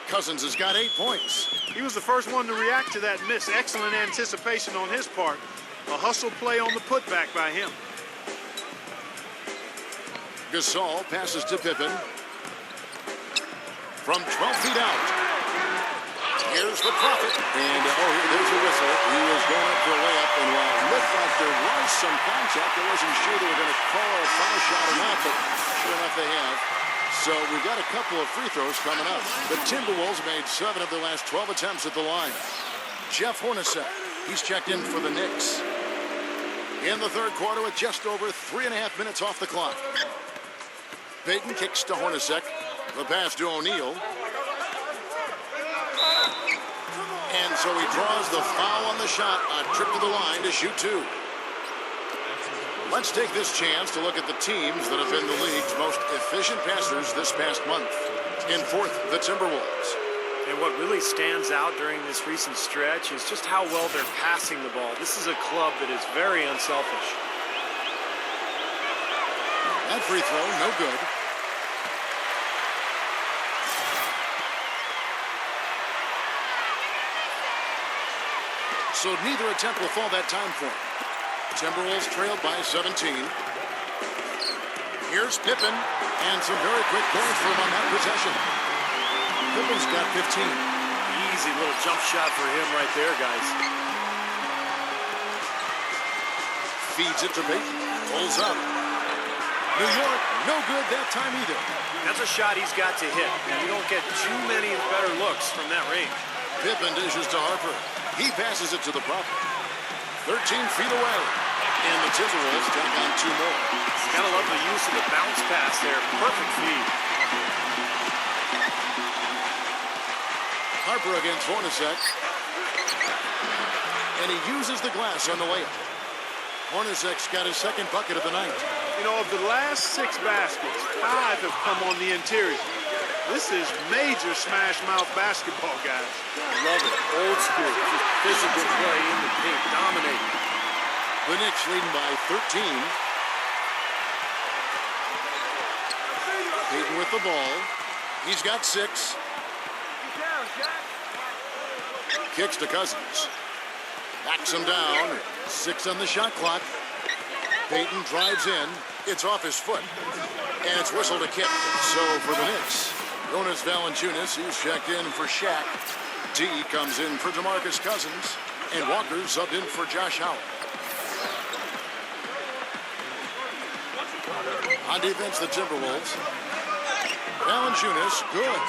Cousins has got 8 points. He was the first one to react to that miss. Excellent anticipation on his part. A hustle play on the putback by him. Gasol passes to Pippen. From 12 feet out. Here's the Prophet. And, there's a whistle. He was going up for a layup, and while it looked like there was some contact, I wasn't sure they were going to call a foul shot or not, but sure enough they have. So we've got a couple of free throws coming up. The Timberwolves made 7 of their last 12 attempts at the line. Jeff Hornacek, he's checked in for the Knicks. In the third quarter with just over 3.5 minutes off the clock. Payton kicks to Hornacek. The pass to O'Neal. And so he draws the foul on the shot. A trip to the line to shoot 2. Let's take this chance to look at the teams that have been the league's most efficient passers this past month. In fourth, the Timberwolves. And what really stands out during this recent stretch is just how well they're passing the ball. This is a club that is very unselfish. That free throw, no good. So neither attempt will fall that time for him. Timberwolves trailed by 17. Here's Pippen, and some very quick points for him on that possession. Pippen's got 15. Easy little jump shot for him right there, guys. Feeds it to Payton. Pulls up. New York, no good that time either. That's a shot he's got to hit. You don't get too many better looks from that range. Pippen dishes to Harper. He passes it to the Prophet. 13 feet away. And the Timberwolves take on 2 more. Gotta love the use of the bounce pass there. Perfect feed. Harper against Hornacek. And he uses the glass on the layup. Hornacek's got his second bucket of the night. You know, of the last 6 baskets, 5 have come on the interior. This is major smash mouth basketball, guys. Love it. Old school. Just physical play in the paint. Dominating. The Knicks leading by 13. Payton with the ball. He's got 6. Kicks to Cousins. Backs him down. 6 on the shot clock. Payton drives in. It's off his foot. And it's whistled a kick. So for the Knicks, Jonas Valanciunas, he's checked in for Shaq. D comes in for DeMarcus Cousins. And Walker subbed in for Josh Howard. On defense, the Timberwolves. Valanciunas, good.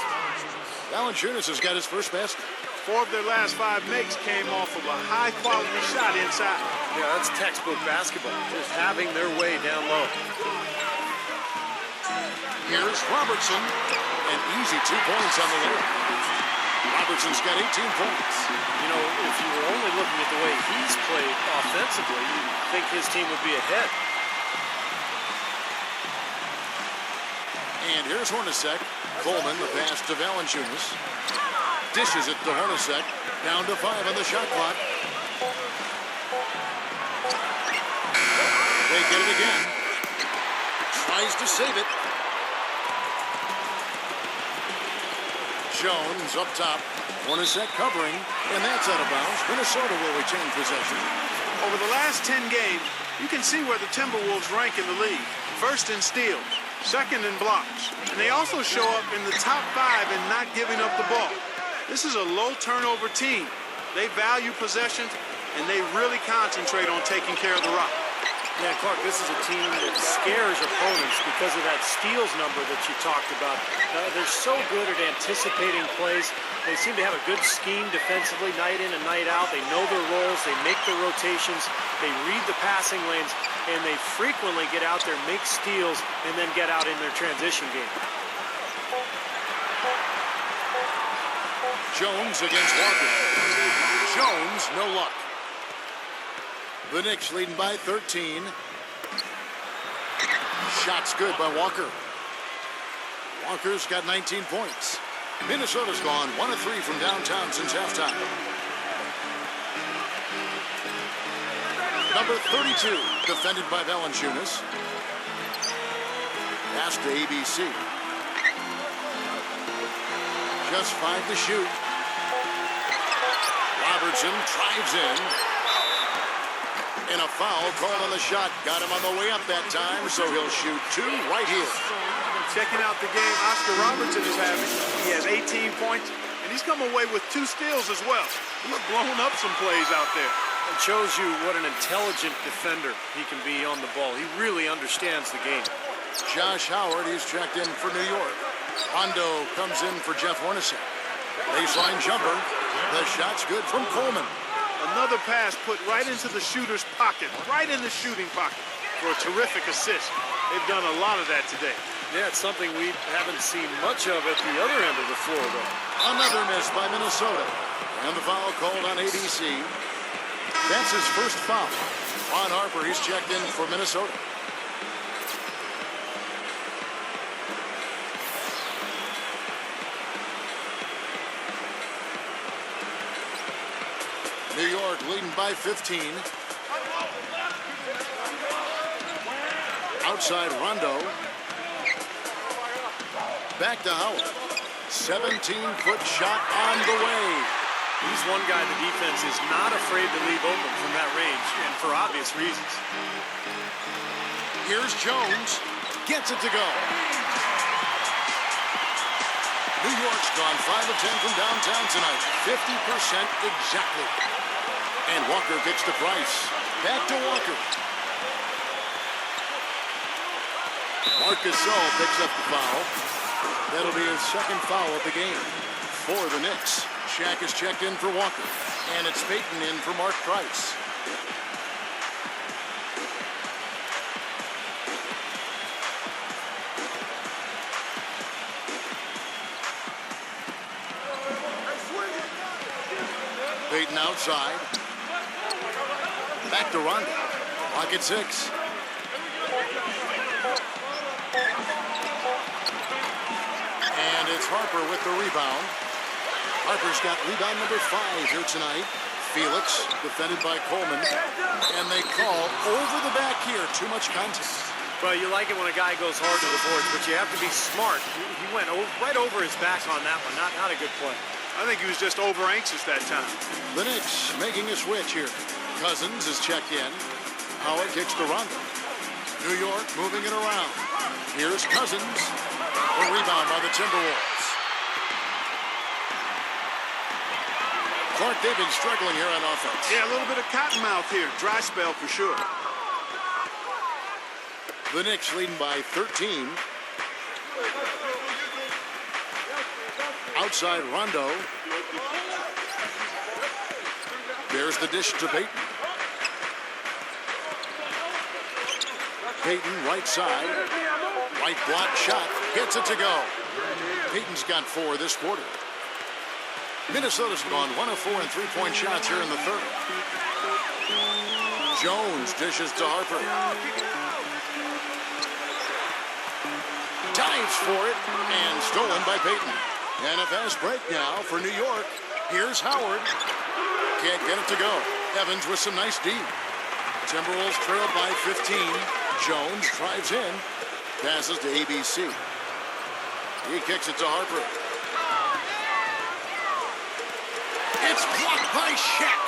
Valanciunas has got his first basket. 4 of their last 5 makes came off of a high-quality shot inside. Yeah, that's textbook basketball. Just having their way down low. Here's Robertson. An easy 2 points on the layup. Robertson's got 18 points. You know, if you were only looking at the way he's played offensively, you'd think his team would be ahead. And here's Hornacek. Coleman, the pass to Valanciunas. Dishes it to Hornacek. Down to 5 on the shot clock. They get it again. Tries to save it. Jones up top. Hornacek covering. And that's out of bounds. Minnesota will retain possession. Over the last 10 games, you can see where the Timberwolves rank in the league. First in steals, second in blocks. And they also show up in the top 5 in not giving up the ball. This is a low turnover team. They value possessions, and they really concentrate on taking care of the rock. Yeah, Clark, this is a team that scares opponents because of that steals number that you talked about. They're so good at anticipating plays. They seem to have a good scheme defensively night in and night out. They know their roles. They make their rotations. They read the passing lanes, and they frequently get out there, make steals, and then get out in their transition game. Jones against Walker. Jones, no luck. The Knicks leading by 13. Shots good by Walker. Walker's got 19 points. Minnesota's gone 1 of 3 from downtown since halftime. Number 32, defended by Valanciunas. Pass to ABC. Just 5 to shoot. Robertson drives in. And a foul called on the shot. Got him on the way up that time, so he'll shoot 2 right here. Checking out the game Oscar Robertson is having. He has 18 points, and he's come away with 2 steals as well. He's blown up some plays out there. It shows you what an intelligent defender he can be on the ball. He really understands the game. Josh Howard, he's checked in for New York. Rondo comes in for Jeff Hornacek. Baseline jumper. The shot's good from Coleman. Another pass put right into the shooter's pocket, right in the shooting pocket for a terrific assist. They've done a lot of that today. Yeah, it's something we haven't seen much of at the other end of the floor, though. Another miss by Minnesota. And the foul called on ABC. That's his first foul. Ron Harper, he's checked in for Minnesota. New York leading by 15. Outside Rondo. Back to Howard. 17-foot shot on the way. He's one guy the defense is not afraid to leave open from that range, and for obvious reasons. Here's Jones. Gets it to go. New York's gone 5 of 10 from downtown tonight. 50% exactly. And Walker gets the price. Back to Walker. Marcus Gasol picks up the foul. That'll be his second foul of the game for the Knicks. Shaq is checked in for Walker. And it's Payton in for Mark Price. Payton outside. Back to Rondo. Clock at 6. And it's Harper with the rebound. Harper's got rebound number 5 here tonight. Felix defended by Coleman. And they call over the back here. Too much contact. Well, you like it when a guy goes hard to the boards, but you have to be smart. He went right over his back on that one. Not a good play. I think he was just over anxious that time. The Knicks making a switch here. Cousins is checked in. Howard kicks to Rondo. New York moving it around. Here's Cousins. A rebound by the Timberwolves. Clark, they've been struggling here on offense. Yeah, a little bit of cottonmouth here. Dry spell for sure. The Knicks leading by 13. Outside Rondo. There's the dish to Payton. Payton right side. Right block shot. Gets it to go. Payton's got 4 this quarter. Minnesota's gone 1 of 4 in three-point shots here in the third. Jones dishes to Harper. Dives for it and stolen by Payton. And a fast break now for New York. Here's Howard. Can't get it to go. Evans with some nice D. Timberwolves trail by 15. Jones drives in. Passes to ABC. He kicks it to Harper. It's blocked by Shaq.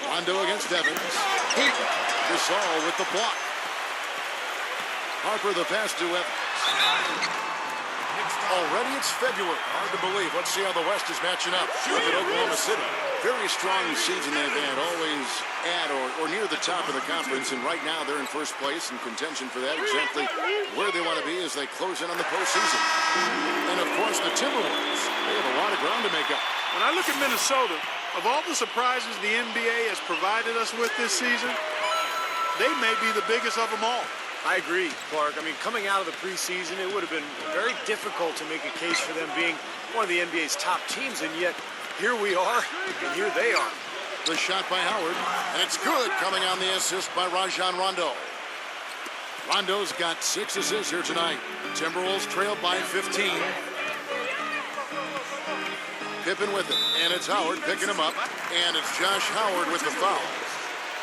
Rondo against Evans. Gasol with the block. Harper the pass to Evans. Already it's February. Hard to believe. Let's see how the West is matching up. Look at Oklahoma City. Very strong season they've had. Always at or near the top of the conference. And right now they're in first place in contention for that. Exactly where they want to be as they close in on the postseason. And of course the Timberwolves. They have a lot of ground to make up. When I look at Minnesota, of all the surprises the NBA has provided us with this season, they may be the biggest of them all. I agree, Clark. I mean, coming out of the preseason, it would have been very difficult to make a case for them being one of the NBA's top teams, and yet here we are, and here they are. The shot by Howard, and it's good, coming on the assist by Rajon Rondo. Rondo's got 6 assists here tonight. Timberwolves trail by 15. Pippen with it, and it's Howard picking him up, and it's Josh Howard with the foul.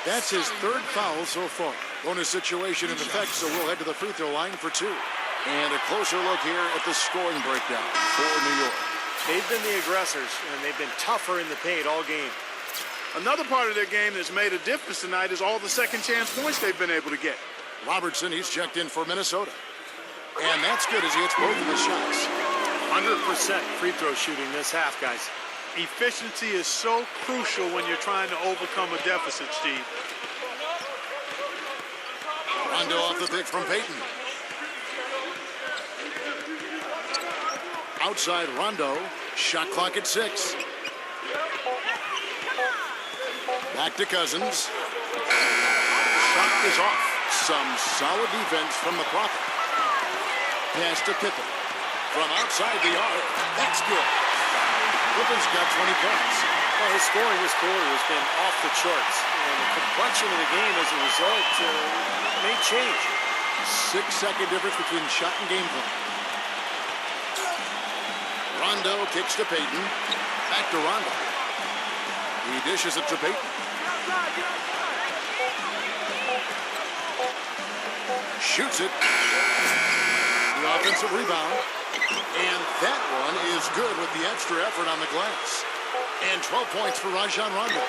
That's his 3rd foul so far. Bonus situation in effect, so we'll head to the free throw line for two. And a closer look here at the scoring breakdown for New York. They've been the aggressors, and they've been tougher in the paint all game. Another part of their game that's made a difference tonight is all the second chance points they've been able to get. Robertson, he's checked in for Minnesota. And that's good as he hits both of his shots. 100% free throw shooting this half, guys. Efficiency is so crucial when you're trying to overcome a deficit, Steve. Rondo off the pick from Payton. Outside Rondo. Shot clock at 6. Back to Cousins. Shot is off. Some solid defense from the Prophet. Pass to Pippen. From outside the arc. That's good. Pippen's got 20 points. Well, his scoring this quarter has been off the charts. And the complexion of the game as a result may change. 6-second difference between shot and game plan. Rondo kicks to Payton. Back to Rondo. He dishes it to Payton. Shoots it. The offensive rebound. And that one is good with the extra effort on the glass. And 12 points for Rajon Rondo.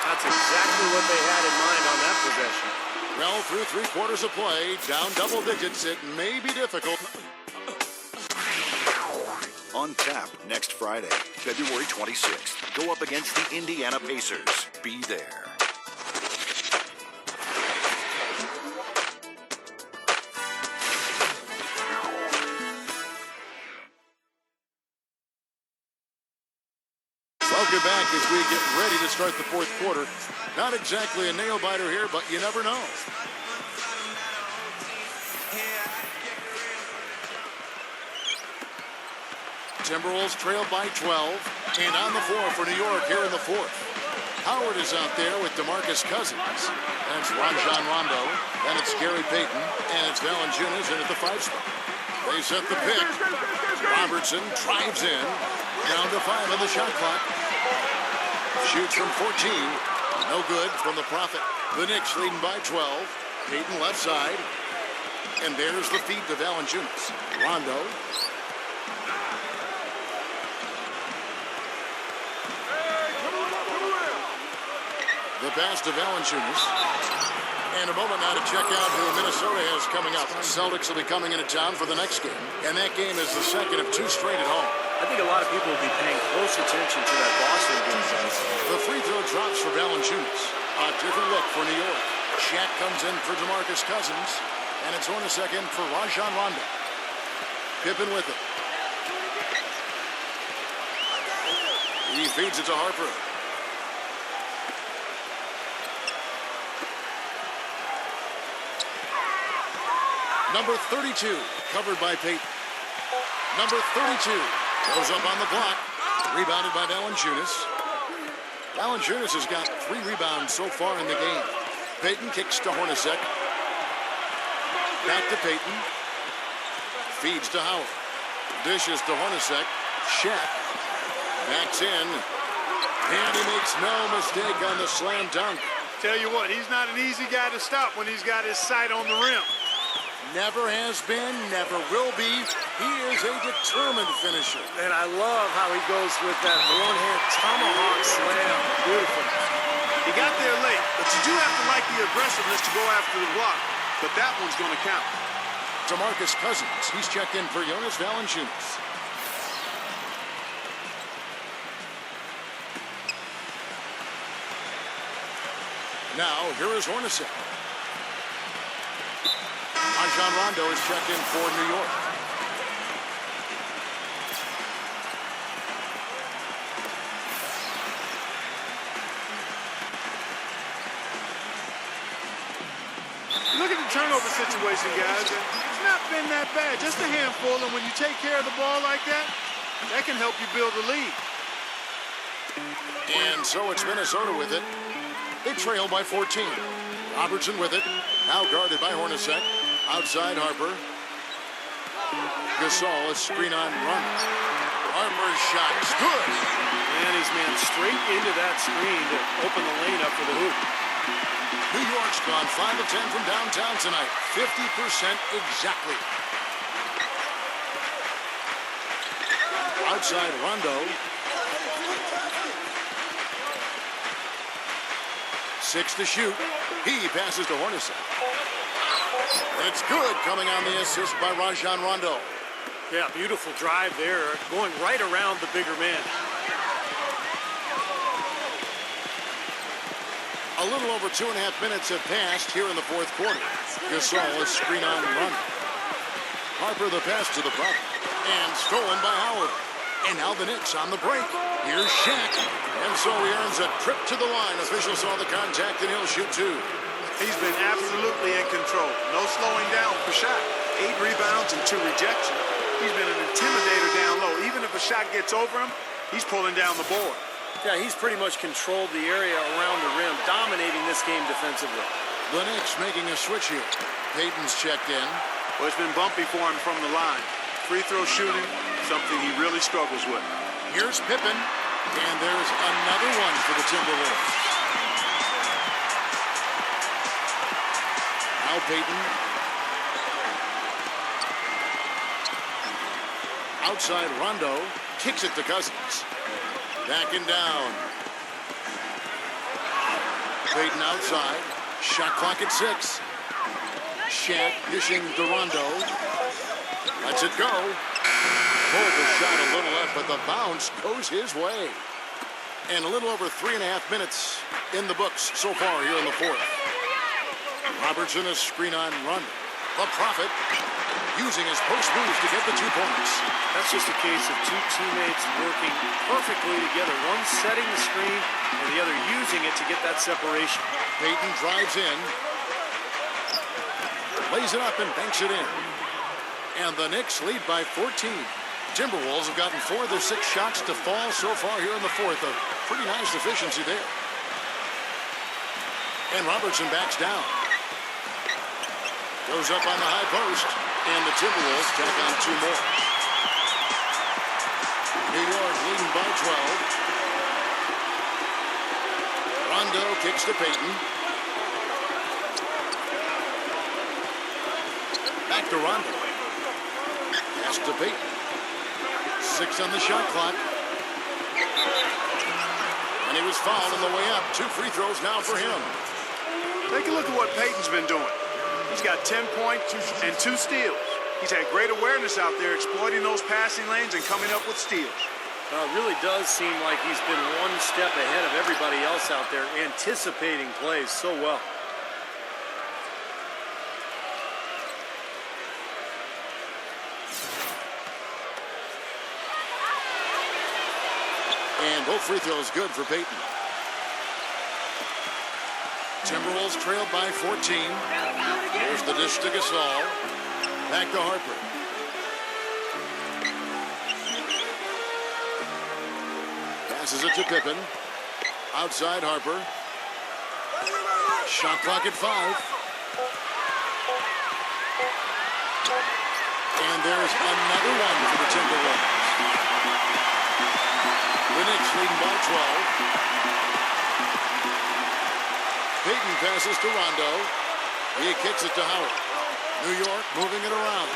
That's exactly what they had in mind on that possession. Well, through 3 quarters of play, down double digits, it may be difficult. On tap next Friday, February 26th. Go up against the Indiana Pacers. Be there. Welcome back as we get ready to start the 4th quarter. Not exactly a nail-biter here, but you never know. Timberwolves trail by 12, and on the floor for New York here in the 4th. Howard is out there with DeMarcus Cousins. That's Rajon Rondo. Then it's Gary Payton, and it's Valanciunas in at the 5 spot. They set the pick. Robertson drives in. Down to 5 on the shot clock. Shoots from 14. No good from the Prophet. The Knicks leading by 12. Payton left side. And there's the feed to Valanciunas. Rondo. The pass to Valanciunas. And a moment now to check out who Minnesota has coming up. Celtics will be coming into town for the next game. And that game is the second of 2 straight at home. I think a lot of people will be paying close attention to that Boston game, guys. The free throw drops for Valanciunas. A different look for New York. Shaq comes in for DeMarcus Cousins. And it's Hornacek in for Rajon Rondo. Pippen with it. He feeds it to Harper. Number 32, covered by Payton. Number 32 goes up on the block. Rebounded by Valanciunas. Valanciunas has got 3 rebounds so far in the game. Payton kicks to Hornacek. Back to Payton. Feeds to Howard. Dishes to Hornacek. Shaq backs in. And he makes no mistake on the slam dunk. Tell you what, he's not an easy guy to stop when he's got his sight on the rim. Never has been, never will be. He is a determined finisher. And I love how he goes with that one-hand tomahawk slam. Beautiful. He got there late, but you do have to like the aggressiveness to go after the block. But that one's going to count. DeMarcus Cousins, he's checked in for Jonas Valanciunas. Now, here is Hornacek. Rajon Rondo is checked in for New York. Look at the turnover situation, guys. It's not been that bad, just a handful. And when you take care of the ball like that, that can help you build a lead. And so it's Minnesota with it. They trail by 14. Robertson with it. Now guarded by Hornacek. Outside Harper. Gasol, a screen on run. Harper's shot is good. And he's man straight into that screen to open the lane up for the hoop. New York's gone 5 of 10 from downtown tonight. 50% exactly. Outside Rondo. 6 to shoot. He passes to Hornacek. It's good, coming on the assist by Rajon Rondo. Yeah, beautiful drive there, going right around the bigger man. A little over 2.5 minutes have passed here in the fourth quarter. Gasol is screen on run. Harper the pass to the prop. And stolen by Howard. And now the Knicks on the break. Here's Shaq. And so he earns a trip to the line. Officials saw the contact and he'll shoot 2. He's been absolutely in control. No slowing down for Shaq. 8 rebounds and 2 rejections. He's been an intimidator down low. Even if a shot gets over him, he's pulling down the board. Yeah, he's pretty much controlled the area around the rim, dominating this game defensively. The Knicks making a switch here. Payton's checked in. Well, it's been bumpy for him from the line. Free throw shooting, something he really struggles with. Here's Pippen. And there's another one for the Timberwolves. Now Payton. Outside Rondo. Kicks it to Cousins. Backing down. Payton outside. Shot clock at 6. Shaq dishing to Rondo. Lets it go. Pulled the shot a little left, but the bounce goes his way. And a little over 3.5 minutes in the books so far here in the fourth. Robertson a screen on run. The Prophet using his post moves to get the 2 points. That's just a case of 2 teammates working perfectly together. One setting the screen and the other using it to get that separation. Payton drives in. Lays it up and banks it in. And the Knicks lead by 14. Timberwolves have gotten 4 of their 6 shots to fall so far here in the fourth. A pretty nice efficiency there. And Robertson backs down. Goes up on the high post. And the Timberwolves tack on 2 more. New York leading by 12. Rondo kicks to Payton. Back to Rondo. Pass to Payton. 6 on the shot clock. And he was fouled on the way up. 2 free throws now for him. Take a look at what Payton's been doing. He's got 10 points and 2 steals. He's had great awareness out there, exploiting those passing lanes and coming up with steals. It really does seem like he's been one step ahead of everybody else out there, anticipating plays so well. And both free throws good for Payton. Timberwolves trailed by 14. There's the dish to Gasol. Back to Harper. Passes it to Pippen. Outside Harper. Shot clock at 5. And there's another one for the Timberwolves. The Knicks leading by 12. Payton passes to Rondo. He kicks it to Howard. New York moving it around.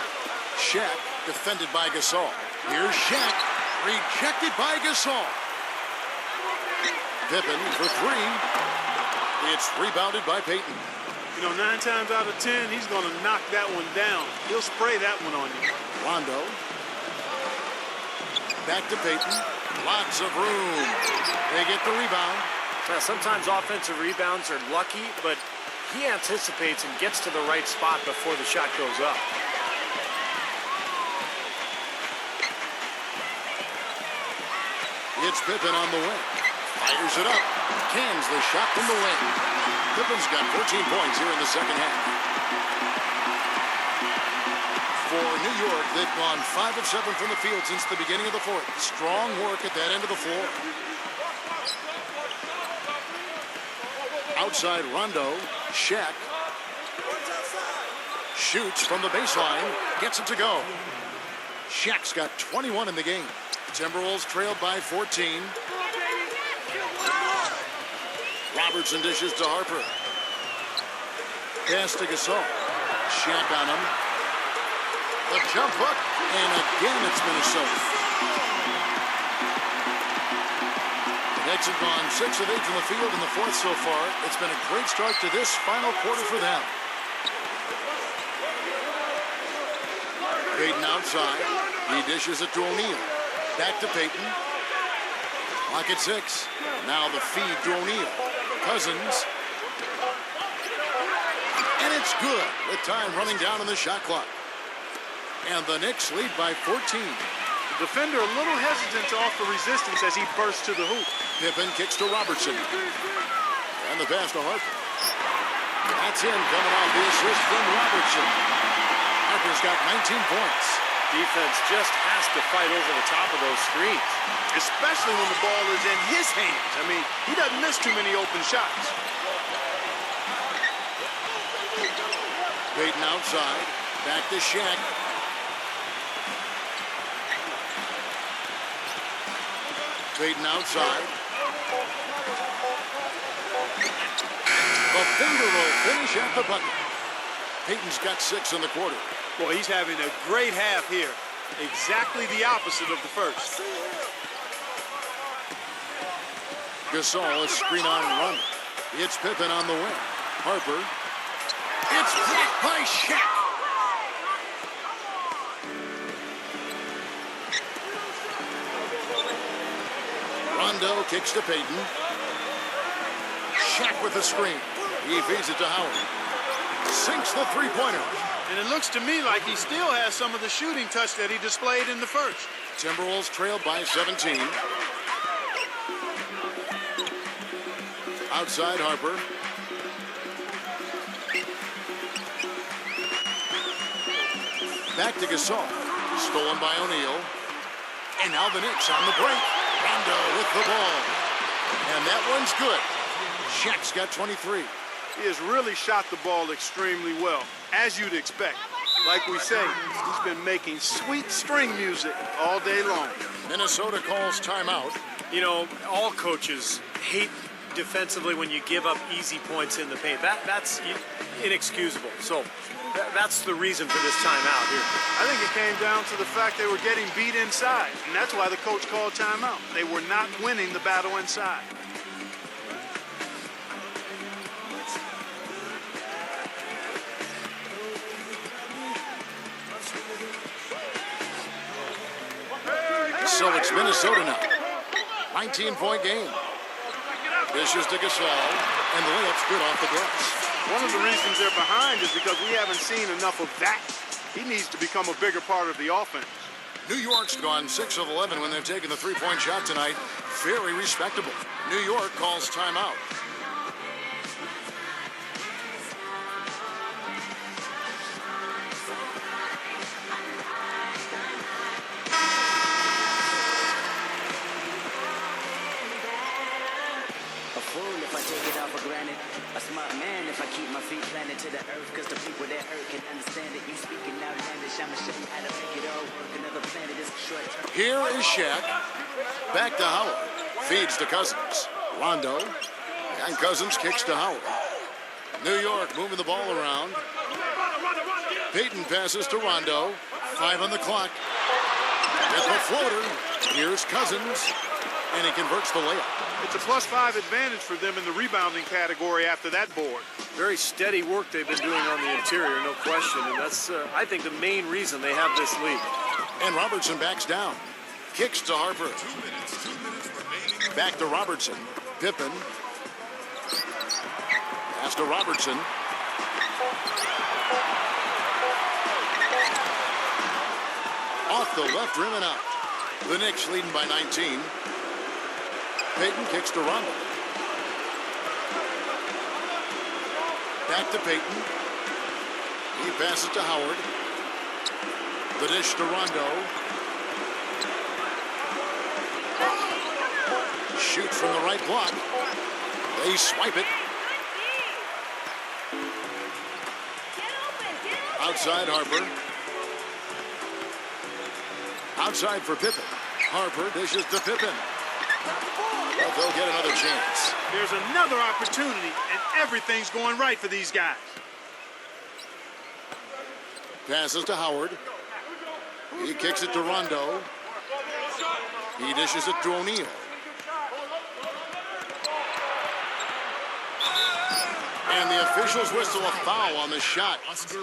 Shaq defended by Gasol. Here's Shaq. Rejected by Gasol. Pippen for 3. It's rebounded by Payton. You know, 9 times out of 10, he's going to knock that one down. He'll spray that one on you. Rondo. Back to Payton. Lots of room. They get the rebound. Sometimes offensive rebounds are lucky, but he anticipates and gets to the right spot before the shot goes up. It's Pippen on the wing. Fires it up. Cans the shot from the wing. Pippen's got 14 points here in the second half. For New York, they've gone 5 of 7 from the field since the beginning of the fourth. Strong work at that end of the floor. Outside Rondo. Shaq. Shoots from the baseline. Gets it to go. Shaq's got 21 in the game. Timberwolves trailed by 14. Robertson dishes to Harper. Pass to Gasol. Shaq on him. The jump hook. And again, it's Minnesota. The Knicks have gone 6 of 8 from the field in the fourth so far. It's been a great start to this final quarter for them. Payton outside. He dishes it to O'Neal. Back to Payton. Lock at 6. Now the feed to O'Neal. Cousins. And it's good with time running down on the shot clock. And the Knicks lead by 14. The defender a little hesitant to offer resistance as he bursts to the hoop. Pippen kicks to Robertson. And the pass to Harper. That's in, coming off the assist from Robertson. Harper's got 19 points. Defense just has to fight over the top of those screens. Especially when the ball is in his hands. I mean, he doesn't miss too many open shots. Payton outside. Back to Shaq. Payton outside. The finger roll finish at the bucket. Payton's got 6 in the quarter. Boy, he's having a great half here. Exactly the opposite of the first. Gasol, a screen on run. It's Pippen on the wing. Harper. It's blocked by Shaq. Rondo kicks to Payton. Shaq with the screen. He feeds it to Howard. Sinks the three-pointer. And it looks to me like he still has some of the shooting touch that he displayed in the first. Timberwolves trailed by 17. Outside Harper. Back to Gasol. Stolen by O'Neal. And now the Knicks on the break. Rondo with the ball. And that one's good. Shaq's got 23. He has really shot the ball extremely well, as you'd expect. Like we say, he's been making sweet string music all day long. Minnesota calls timeout. You know, all coaches hate defensively when you give up easy points in the paint. That's inexcusable. So that's the reason for this timeout here. I think it came down to the fact they were getting beat inside, and that's why the coach called timeout. They were not winning the battle inside. So it's Minnesota now. 19-point game. Dishes to Gasol, and the layup's good off the glass. One of the reasons they're behind is because we haven't seen enough of that. He needs to become a bigger part of the offense. New York's gone 6 of 11 when they're taking the three-point shot tonight. Very respectable. New York calls timeout. If I take it all for granted, a smart man if I keep my feet planted to the earth, cause the people that hurt can understand it. You speaking outlandish, I'ma show you how to make it all work. Another planet is short term. Here is Shaq. Back to Howard. Feeds to Cousins. Rondo. And Cousins kicks to Howard. New York moving the ball around. Payton passes to Rondo. 5 on the clock. With the floater. Here's Cousins. And he converts the layup. It's a +5 advantage for them in the rebounding category after that board. Very steady work they've been doing on the interior, no question. And that's, I think, the main reason they have this lead. And Robertson backs down. Kicks to Harper. Back to Robertson. Pippen. Pass to Robertson. Off the left rim and out. The Knicks leading by 19. Payton kicks to Rondo. Back to Payton. He passes to Howard. The dish to Rondo. Shoots from the right block. They swipe it. Outside Harper. Outside for Pippen. Harper dishes to Pippen. But they'll get another chance. There's another opportunity, and everything's going right for these guys. passes to Howard. He kicks it to Rondo. He dishes it to O'Neal. And the officials whistle a foul on the shot.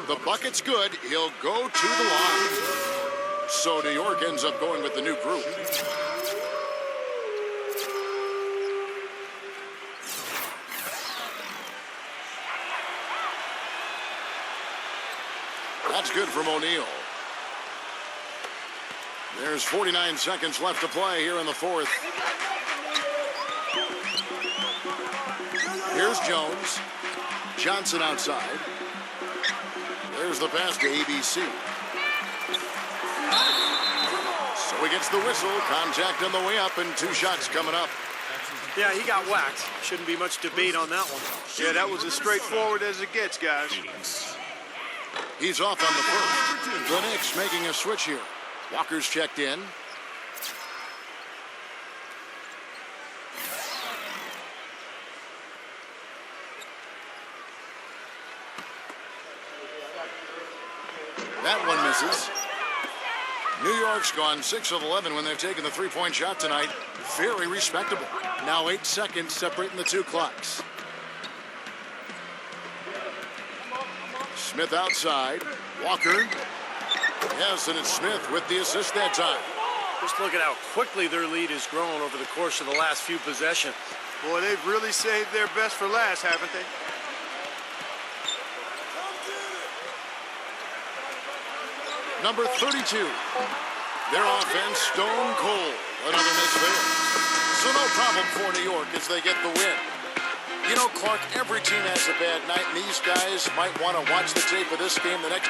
The bucket's good. He'll go to the line. So New York ends up going with the new group. That's good from O'Neal. There's 49 seconds left to play here in the fourth. Here's Jones. Johnson outside. There's the pass to ABC. So he gets the whistle. Contact on the way up and 2 shots coming up. Yeah, he got whacked. Shouldn't be much debate on that one. Yeah, that was as straightforward as it gets, guys. He's off on the first. The Knicks making a switch here. Walker's checked in. That one misses. New York's gone 6 of 11 when they've taken the three-point shot tonight. Very respectable. Now 8 seconds separating the 2 clocks. Smith outside. Walker. Yes, and it's Smith with the assist that time. Just look at how quickly their lead has grown over the course of the last few possessions. Boy, they've really saved their best for last, haven't they? Number 32. Their offense stone cold. Another miss there. So no problem for New York as they get the win. You know, Clark, every team has a bad night, and these guys might want to watch the tape of this game the next.